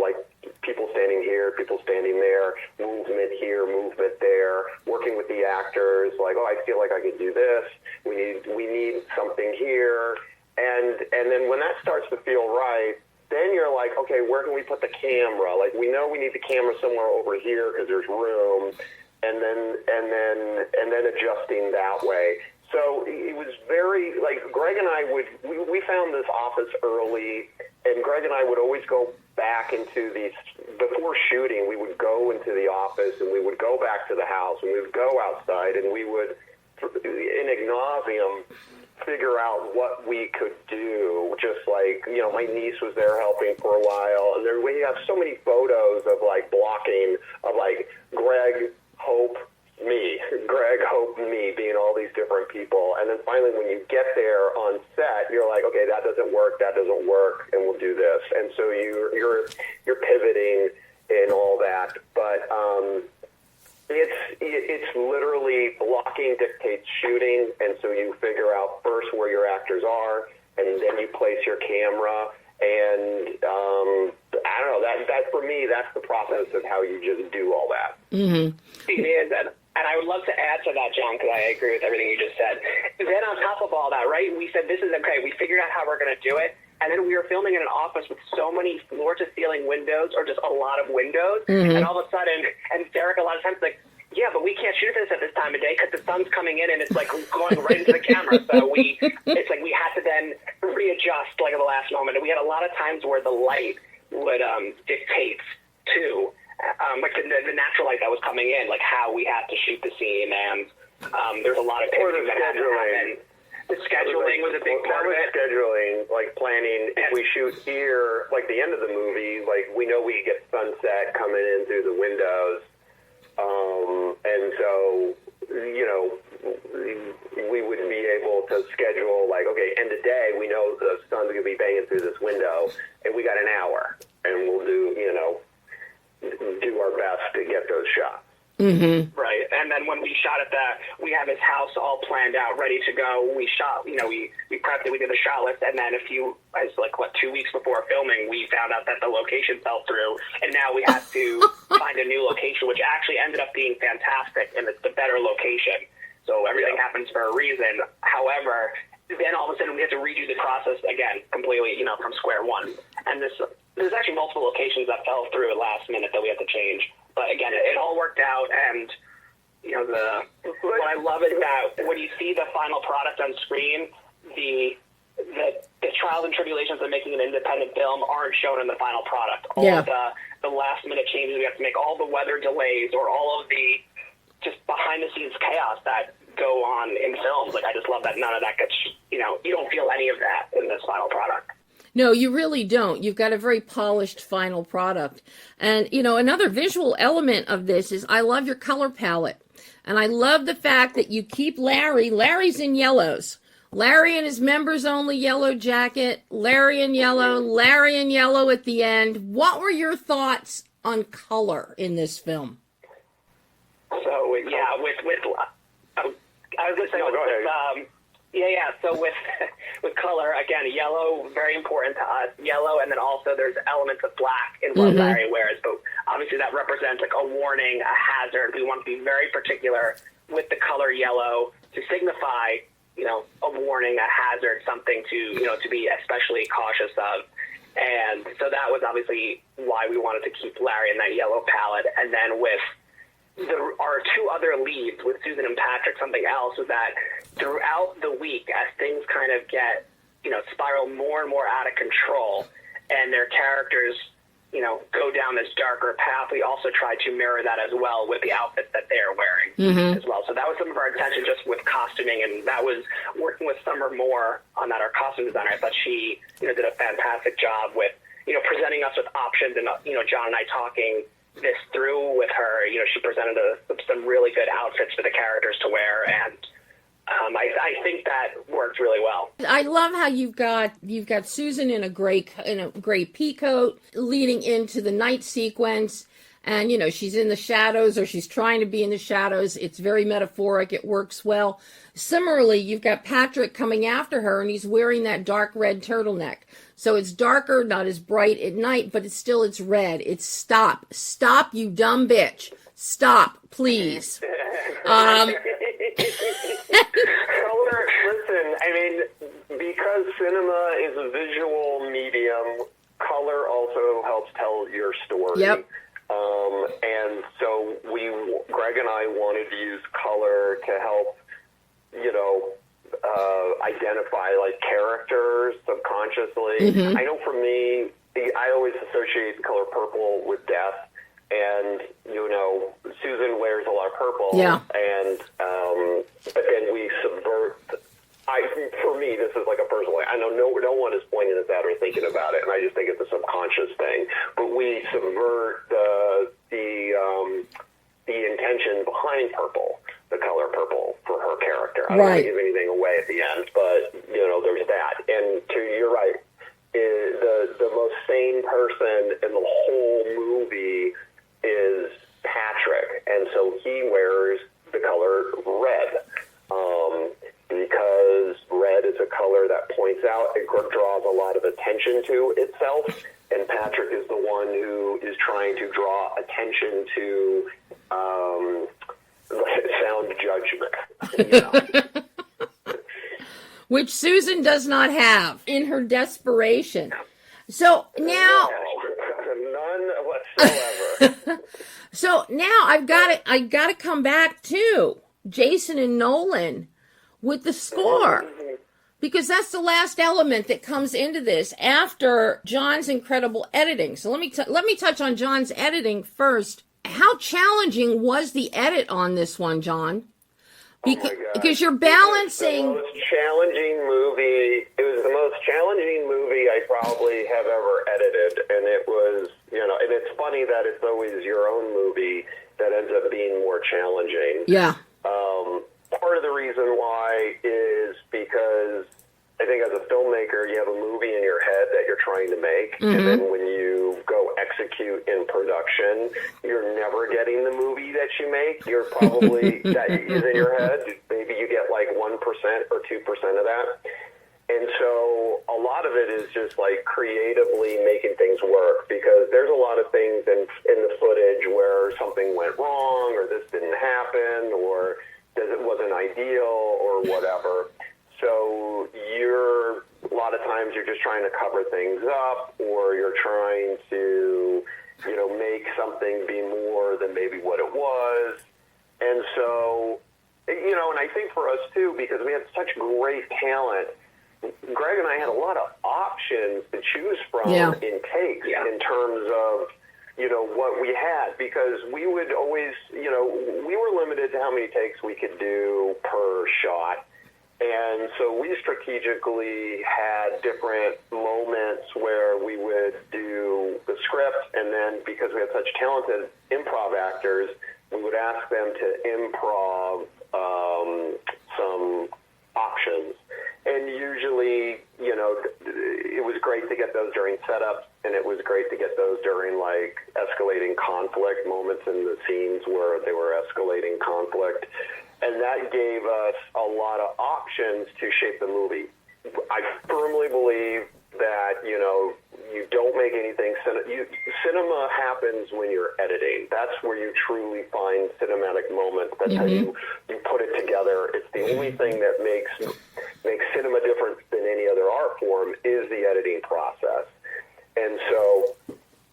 like, people standing here, people standing there, movement here, movement there, working with the actors, like, I feel like I could do this, we need something here, and then when that starts to feel right, then you're like, okay, where can we put the camera? Like, we know we need the camera somewhere over here because there's room, and then adjusting that way. So it was very, like, Greg and I we found this office early, and Greg and I would always go back into these, before shooting, we would go into the office, and we would go back to the house, and we would go outside, and we would, in ad nauseum, figure out what we could do. Just like, my niece was there helping for a while, and we have so many photos of, like, blocking, of, like, Greg, Hope, me, being all these different people. And then finally, when you get there on set, you're like, okay, that doesn't work, and we'll do this. And so you're pivoting and all that. But it's literally blocking dictates shooting, and so you figure out first where your actors are, and then you place your camera. And I don't know, that for me, that's the process of how you just do all that. And I would love to add to that, John, because I agree with everything you just said. Then on top of all that, right, we said this is okay. We figured out how we're going to do it. And then we were filming in an office with so many floor-to-ceiling windows, or just a lot of windows. And all of a sudden, and Derek a lot of times like, yeah, but we can't shoot this at this time of day because the sun's coming in and it's like going right into the camera. So it's like we had to then readjust like at the last moment. And we had a lot of times where the light would dictate too. Like the natural light that was coming in, like how we had to shoot the scene, and there's a lot of pictures that had to happen. The scheduling was a big part of it. Scheduling, like planning, if we shoot here, like the end of the movie, like we know we get sunset coming in through the windows, and so, we would be able to schedule, like, okay, end of day, we know the sun's going to be banging through this window, and we got an hour, and we'll do our best to get those shots. Right. And then when we shot at that, we have his house all planned out, ready to go. We shot, we prepped it, we did the shot list, and then 2 weeks before filming, we found out that the location fell through, and now we have to find a new location, which actually ended up being fantastic, and it's the better location. So everything happens for a reason. However, then all of a sudden we had to redo the process again, completely, from square one. And there's actually multiple locations that fell through at last minute that we had to change. But again, it all worked out, and what I love is that when you see the final product on screen, the trials and tribulations of making an independent film aren't shown in the final product. All of the last minute changes we have to make, all the weather delays, or all of the just behind the scenes chaos that go on in films. Like, I just love that none of that gets, you don't feel any of that in this final product. No, you really don't. You've got a very polished final product. And, another visual element of this is I love your color palette. And I love the fact that you keep Larry's in yellows. Larry in his members only yellow jacket, Larry in yellow at the end. What were your thoughts on color in this film? So, yeah, I was going to say, go ahead. So with color, again, yellow, very important to us. Yellow, and then also there's elements of black in what Larry wears. But obviously that represents like a warning, a hazard. We want to be very particular with the color yellow to signify, a warning, a hazard, something to be especially cautious of. And so that was obviously why we wanted to keep Larry in that yellow palette. And then with our two other leads, with Susan and Patrick, something else was that throughout the week, as things kind of get, spiral more and more out of control, and their characters, go down this darker path, we also try to mirror that as well with the outfits that they're wearing as well. So that was some of our attention just with costuming, and that was working with Summer Moore on that, our costume designer. I thought she, did a fantastic job with, presenting us with options, and, John and I talking this through with her. She presented some really good outfits for the characters to wear, and I think that worked really well. I love how you've got Susan in a gray pea coat leading into the night sequence, and she's in the shadows, or she's trying to be in the shadows. It's very metaphoric. It works well. Similarly, you've got Patrick coming after her, and he's wearing that dark red turtleneck. So it's darker, not as bright at night, but it's red. It's stop, you dumb bitch. Stop, please. Listen, because cinema is a visual medium, color also helps tell your story. Yep. And so Greg and I wanted to use color to help, identify like characters subconsciously. I know for me, I always associate the color purple with death. And, Susan wears a lot of purple. Yeah. And, but then we subvert. For me, this is like a personal way. I know no one is pointing at that or thinking about it, and I just think it's a subconscious thing. But we subvert the intention behind purple, the color purple for her character. I don't want to give anything away at the end, but there's that. And you're right. The most sane person in the whole movie is Patrick, and so he wears the color red, because red is a color that points out, it draws a lot of attention to itself, and Patrick is the one who is trying to draw attention to sound judgment. Which Susan does not have in her desperation. So now, none whatsoever. So now I got to come back to Jason and Nolan with the score, because that's the last element that comes into this after John's incredible editing. So let me touch on John's editing first. How challenging was the edit on this one, John? Because you're balancing. It was the most challenging movie. It was the most challenging movie I probably have ever edited, and it was, and it's funny that it's always your own movie that ends up being more challenging. Yeah. Part of the reason why is because I think as a filmmaker, you have a movie in your head that you're trying to make, and then when you go execute in production, you're never getting the movie that you make. You're probably, that is in your head, maybe you get like 1% or 2% of that. And so a lot of it is just like creatively making things work, because there's a lot of things in the footage where something went wrong, or this didn't happen, or it wasn't ideal, or whatever. So a lot of times you're just trying to cover things up, or you're trying to, make something be more than maybe what it was. And so, and I think for us too, because we had such great talent, Greg and I had a lot of options to choose from in takes in terms of, what we had, because we would always, we were limited to how many takes we could do per shot. And so we strategically had different moments where we would do the script, and then because we had such talented improv actors, we would ask them to improv some options. And usually, it was great to get those during setups, and it was great to get those during, like, escalating conflict moments in the scenes where they were escalating conflict. And that gave us a lot of options to shape the movie. I firmly believe that, you don't make anything. Cinema happens when you're editing. That's where you truly find cinematic moments. That's how you put it together. It's the only thing that makes cinema different than any other art form is the editing process. And so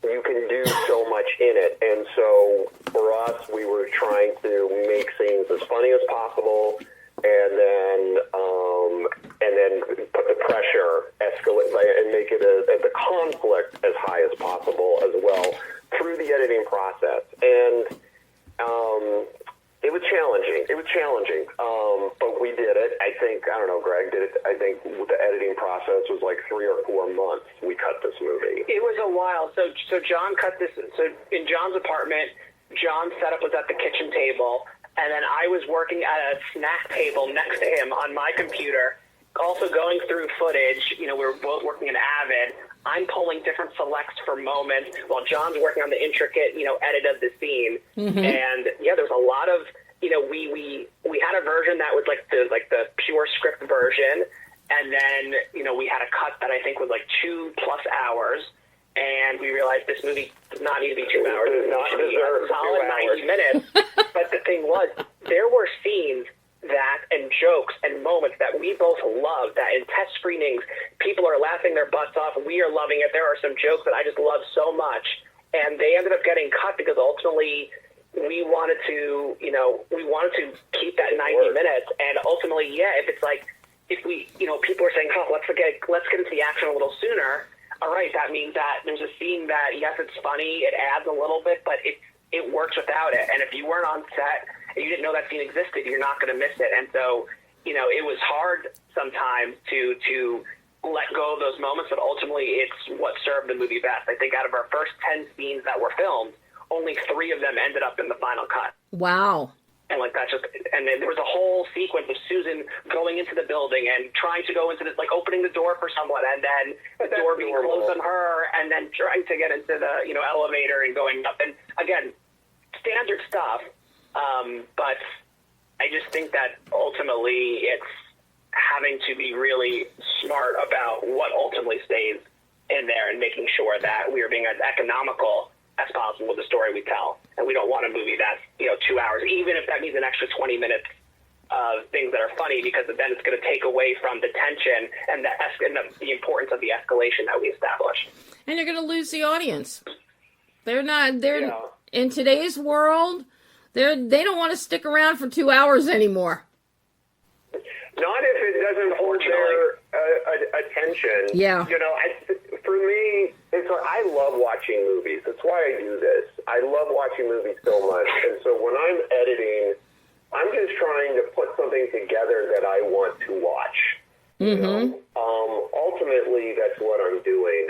you can do so much in it. And so for us, we were trying to make scenes as funny as possible, and then put the pressure, escalate, and make it the conflict as high as possible as well through the editing process. And it was challenging. But we did it. I think, I don't know, Greg did it. I think the editing process was like 3 or 4 months we cut this movie. It was a while. So John cut this. So in John's apartment, John's setup was at the kitchen table, and then I was working at a snack table next to him on my computer, also going through footage. We were both working in Avid. I'm pulling different selects for moments while John's working on the intricate, edit of the scene. And there's a lot of, we had a version that was like the pure script version, and then we had a cut that I think was like 2+ hours. And we realized this movie does not need to be 2 hours. It does not deserve a solid 90 minutes. But the thing was, there were scenes and jokes and moments that we both loved, that in test screenings, people are laughing their butts off. We are loving it. There are some jokes that I just love so much. And they ended up getting cut because ultimately we wanted to, keep that 90 minutes. And ultimately, if we, people are saying, let's get into the action a little sooner. All right, that means that there's a scene that, yes, it's funny, it adds a little bit, but it works without it. And if you weren't on set and you didn't know that scene existed, you're not going to miss it. And so, it was hard sometimes to let go of those moments, but ultimately it's what served the movie best. I think out of our first 10 scenes that were filmed, only 3 of them ended up in the final cut. Wow. And and then there was a whole sequence of Susan going into the building and trying to go into opening the door for someone, and then the door being closed on her, and then trying to get into the, elevator and going up. And again, standard stuff. But I just think that ultimately it's having to be really smart about what ultimately stays in there and making sure that we are being as economical as possible with the story we tell. And we don't want a movie that's, 2 hours, even if that means an extra 20 minutes of things that are funny, because then it's going to take away from the tension and the importance of the escalation that we establish. And you're going to lose the audience. In today's world, they don't want to stick around for 2 hours anymore. Not if it doesn't hold their attention. Yeah. For me, it's like, I love watching movies. That's why I do this. I love watching movies so much. And so when I'm editing, I'm just trying to put something together that I want to watch. Ultimately, that's what I'm doing.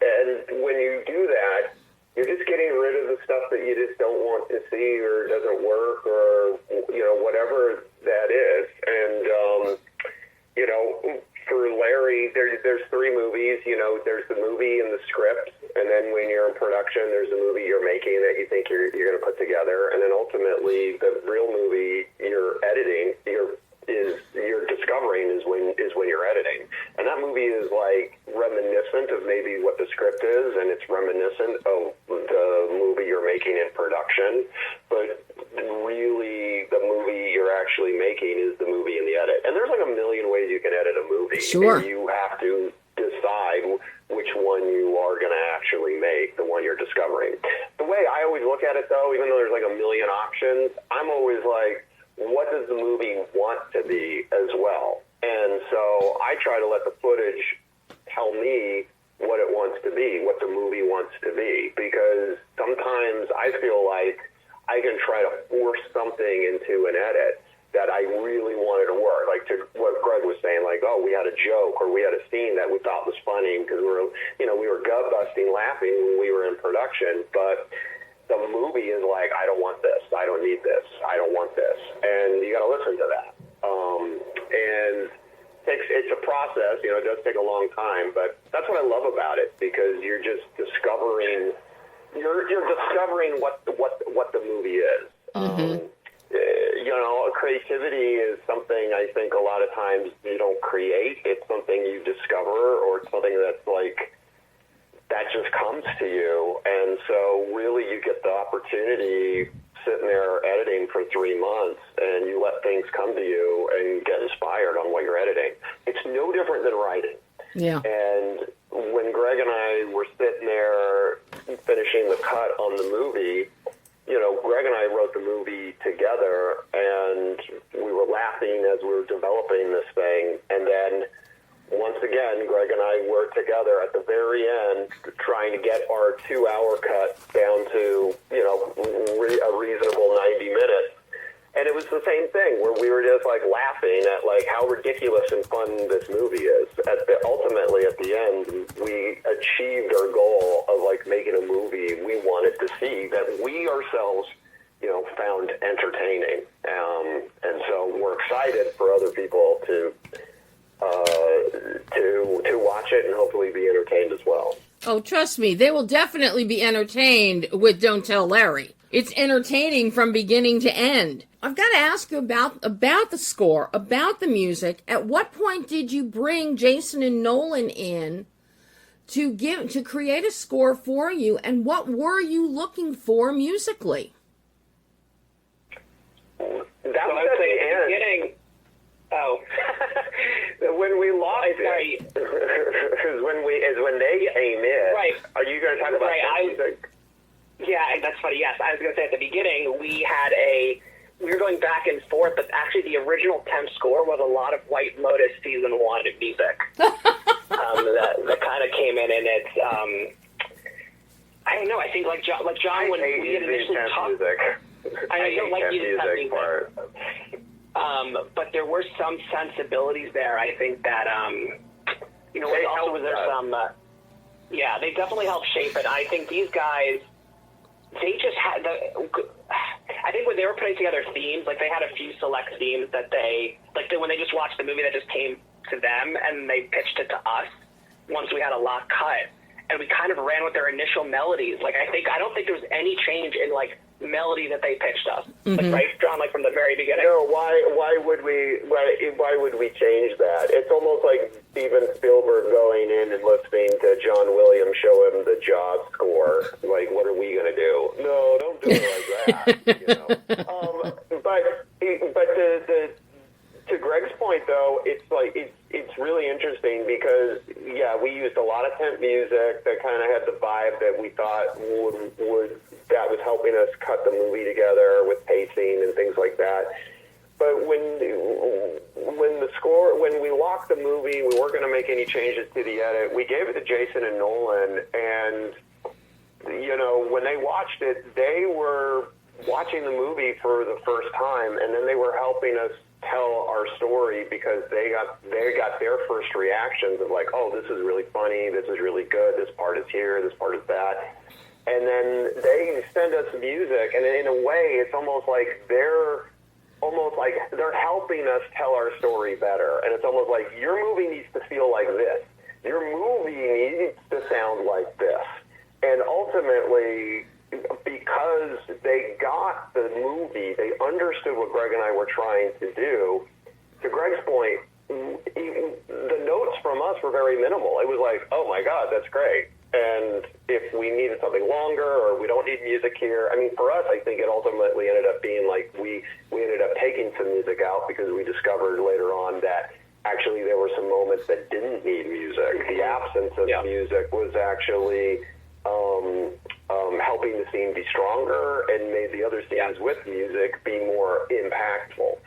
And when you do that, you're just getting rid of the stuff that you just don't want to see or doesn't work or, whatever that is. And, for Larry, there's 3 movies. There's the movie and the script, and then when you're in production, there's a movie you're making that you think you're going to put together, and then ultimately the real movie you're editing, you're discovering is when you're editing, and that movie is like reminiscent of maybe what the script is, and it's reminiscent of the movie you're making in production, but really the movie you're actually making is the movie in the edit. And there's like a million ways you can edit a movie. Sure. And you have to decide which one you are going to actually make, the one you're discovering. The the way I always look at it, though, even though there's like a million options, I'm always like, what does the movie want to be as well? And so I try to let the footage tell me what it wants to be, what the movie wants to be, because sometimes I feel like I can try to force something into an edit that I really wanted to work. Like to what Greg was saying, like, oh, we had a joke or we had a scene that we thought was funny because we were gut busting laughing when we were in production, but the movie is like, I don't want this, I don't need this, I don't want this, and you got to listen to that. And it's a process, it does take a long time, but that's what I love about it, because you're just discovering, you're discovering what the movie is. Mm-hmm. Creativity is something I think a lot of times you don't create. It's something you discover, or it's something that's like, that just comes to you. And so really you get the opportunity sitting there editing for 3 months, and you let things come to you and get inspired on what you're editing. It's no different than writing. Yeah. And when Greg and I were sitting there finishing the cut on the movie, Greg and I wrote the movie together, and we were laughing as we were developing this thing. And then once again, Greg and I worked together at the very end, trying to get our 2-hour cut down to, a reasonable 90 minutes. And it was the same thing, where we were just like laughing at like how ridiculous and fun this movie is. Ultimately, at the end, we achieved our goal of like making a movie we wanted to see, that we ourselves, found entertaining. And so we're excited for other people to watch it and hopefully be entertained as well. Oh, trust me, they will definitely be entertained with Don't Tell Larry. It's entertaining from beginning to end. I've got to ask you about the score, about the music. At what point did you bring Jason and Nolan in to create a score for you, and what were you looking for musically? That was at the beginning. Oh, when we lost it, is when they came in. Right. Are you going to talk about that music? Yeah, that's funny. Yes, I was going to say at the beginning we were going back and forth, but actually the original temp score was a lot of White Lotus season 1 music. that kind of came in, and it's I don't know. I think like John when we had initially talked. I don't like using temp music part. But there were some sensibilities there. I think that also was there some. Yeah, they definitely helped shape it. I think these guys, they just had I think when they were putting together themes, like they had a few select themes that when they just watched the movie, that just came to them, and they pitched it to us once we had a lot cut, and we kind of ran with their initial melodies. Like I don't think there was any change in like melody that they pitched us, Mm-hmm. like right, John, like from the very beginning. No, why would we change that? It's almost like Steven Spielberg going in and listening to John Williams show him the Jaws score. Like, what are we going to do? No, don't do it like that. But to Greg's point, though, it's really interesting because we used a lot of temp music that kind of had the vibe that we thought that was helping us cut the movie together with pacing and things like that. But when we locked the movie, we weren't going to make any changes to the edit. We gave it to Jason and Nolan, and when they watched it, they were watching the movie for the first time, and then they were helping us tell our story because they got their first reactions of like, oh, this is really funny, this is really good, this part is here, this part is that. And then they send us music, and in a way, it's almost like they're helping us tell our story better. And it's almost like your movie needs to feel like this. Your movie needs to sound like this. And ultimately, because they got the movie, they understood what Greg and I were trying to do. To Greg's point, the notes from us were very minimal. It was like, oh my God, that's great. And if we needed something longer or we don't need music here, I mean, for us, I think it ultimately ended up being like we ended up taking some music out because we discovered later on that actually there were some moments that didn't need music. The absence of music was actually helping the scene be stronger and made the other scenes with music be more impactful.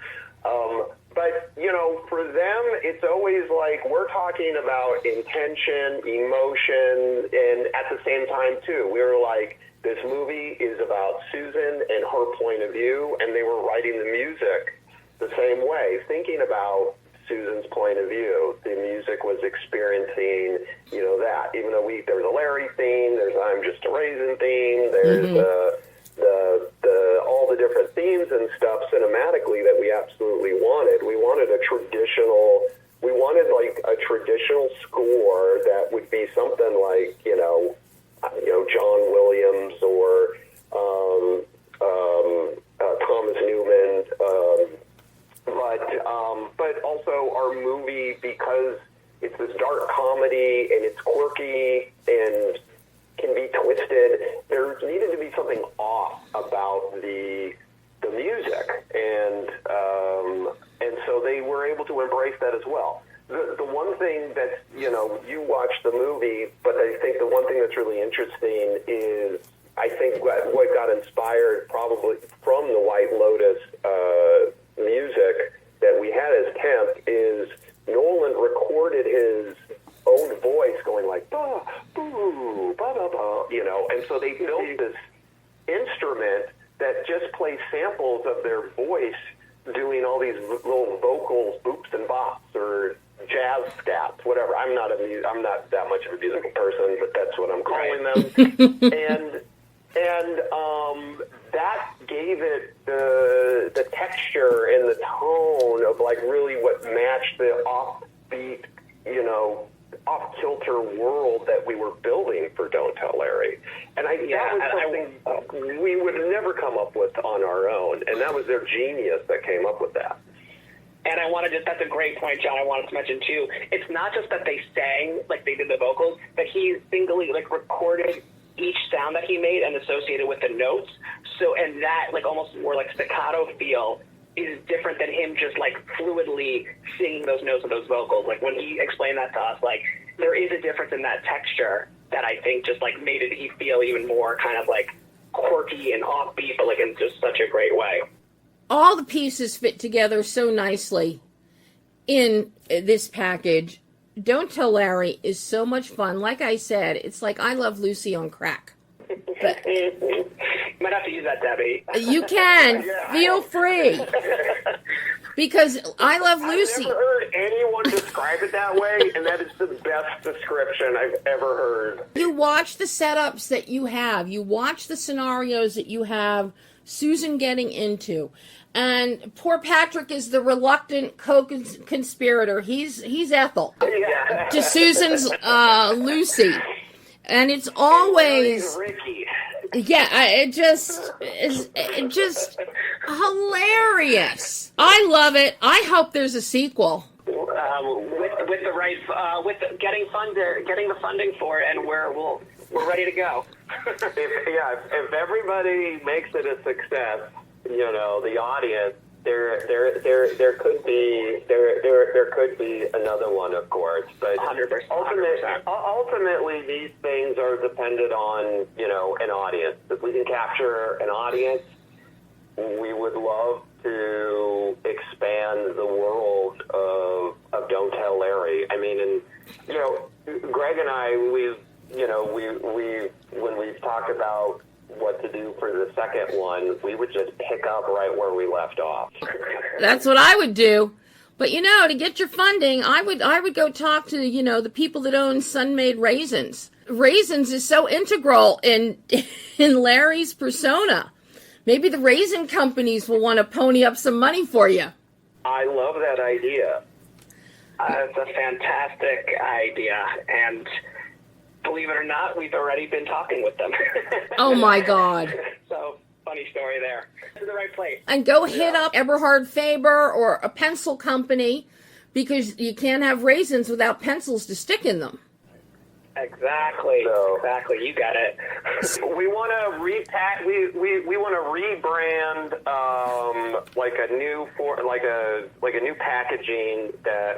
But, you know, for them, it's always like we're talking about intention, emotion, and at the same time, too, we were like, this movie is about Susan and her point of view, and they were writing the music the same way, thinking about Susan's point of view. The music was experiencing, you know, that. Even though there's a Larry theme, there's I'm Just a Raisin theme, there's all the different themes and stuff cinematically that we absolutely wanted. We wanted a traditional score that would be something like, John Williams or Thomas Newman, but also our movie, because it's this dark comedy and it's quirky and can be twisted, there needed to be something off about the music, and so they were able to embrace that as well. The one thing that, you watch the movie, but I think the one thing that's really interesting is, I think what got inspired probably from the White Lotus music that we had as temp is Nolan recorded his own voice going like, bah, boo, ba, ba, ba, and so they built this instrument that just plays samples of their voice doing all these little vocals, boops and bops, or jazz stats, whatever. I'm not that much of a musical person, but that's what I'm calling them. and that gave it the texture and the tone of like really what matched the offbeat, off-kilter world that we were building for Don't Tell Larry. And that was something we would have never come up with on our own, and that was their genius that came up with that. And that's a great point, John, I wanted to mention too. It's not just that they sang, like they did the vocals, but he singly recorded each sound that he made and associated with the notes. So, and that almost more staccato feel is different than him just fluidly singing those notes of those vocals. When he explained that to us, there is a difference in that texture that I think just made it feel even more kind of quirky and offbeat, but in just such a great way. All the pieces fit together so nicely in this package. Don't Tell Larry is so much fun. Like I said, it's like I Love Lucy on crack. But might have to use that, Debbie. You can. Feel free. Because I Love Lucy. I've never heard anyone describe it that way, and that is the best description I've ever heard. You watch the setups that you have. You watch the scenarios that you have Susan getting into. And poor Patrick is the reluctant co-conspirator. He's Ethel to Susan's Lucy. And it's always Ricky. Yeah, it just hilarious. I love it. I hope there's a sequel. With the right getting the funding for it, and we're ready to go. if everybody makes it a success, the audience, there could be another one, of course, but 100%. Ultimately these things are dependent on an audience. If we can capture an audience, we would love to expand the world of Don't Tell Larry. I mean, and Greg and I, we when we've talked about what to do for the second one, we would just pick up right where we left off. That's what I would do. But to get your funding, I would go talk to the people that own Sun-Made Raisins. Raisins is so integral in Larry's persona. Maybe the raisin companies will want to pony up some money for you. I love that idea. It's a fantastic idea, and believe it or not, we've already been talking with them. Oh my God. So, funny story there. To the right place. And go hit up Eberhard Faber or a pencil company, because you can't have raisins without pencils to stick in them. Exactly. Exactly. You got it. We want to we want to rebrand a new packaging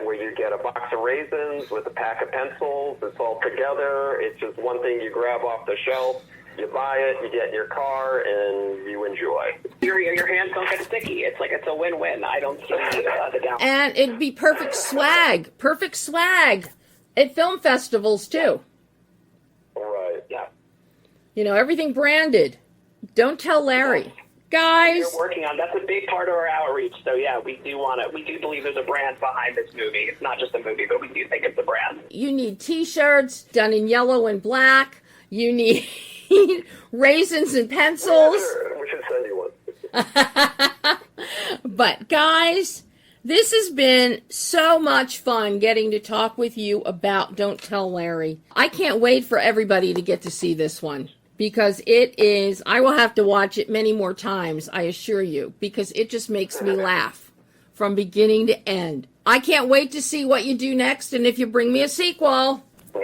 where you get a box of raisins with a pack of pencils. It's all together. It's just one thing you grab off the shelf. You buy it, you get in your car, and you enjoy. Your hands don't get sticky. It's like it's a win-win. I don't see the down. And it'd be perfect swag at film festivals too. Right. Yeah. You know, everything branded. Don't tell Larry. Guys, We're working on that's a big part of our outreach. So yeah, we do believe there's a brand behind this movie. It's not just a movie, but we do think it's a brand. you need t-shirts done in yellow and black. You need raisins and pencils. Sure. We should send you one. But guys, this has been so much fun getting to talk with you about Don't Tell Larry. I can't wait for everybody to get to see this one. Because I will have to watch it many more times, I assure you, because it just makes me laugh from beginning to end. I can't wait to see what you do next, and if you bring me a sequel. We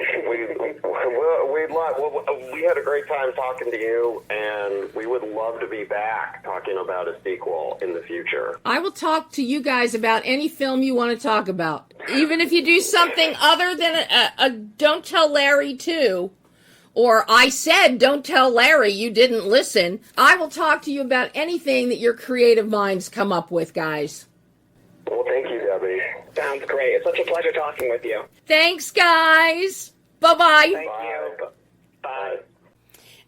had a great time talking to you, and we would love to be back talking about a sequel in the future. I will talk to you guys about any film you want to talk about. Even if you do something other than a Don't Tell Larry 2. Or I said, don't tell Larry, you didn't listen. I will talk to you about anything that your creative minds come up with, guys. Well, thank you, Debbie. Sounds great. It's such a pleasure talking with you. Thanks, guys. Bye-bye. Thank you. Bye.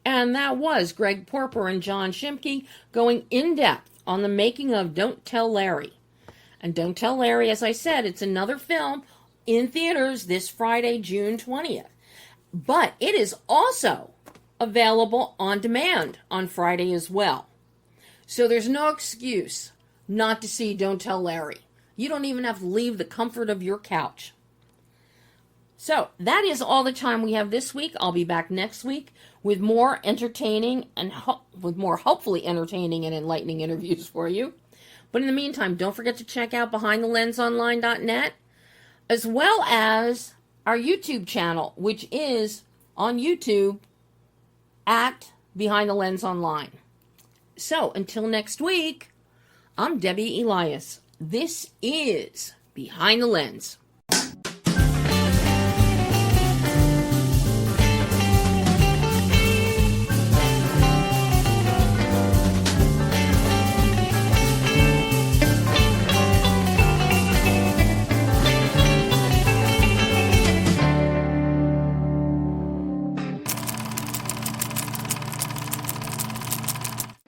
And that was GREG PORPER and JOHN SCHIMKE going in-depth on the making of Don't Tell Larry. And Don't Tell Larry, as I said, it's another film in theaters this Friday, June 20th. But it is also available on demand on Friday as well. So there's no excuse not to see Don't Tell Larry. You don't even have to leave the comfort of your couch. So that is all the time we have this week. I'll be back next week with more entertaining and hopefully entertaining and enlightening interviews for you. But in the meantime, don't forget to check out BehindTheLensOnline.net, as well as our YouTube channel, which is on YouTube at Behind the Lens Online. So until next week, I'm Debbie Elias. This is Behind the Lens.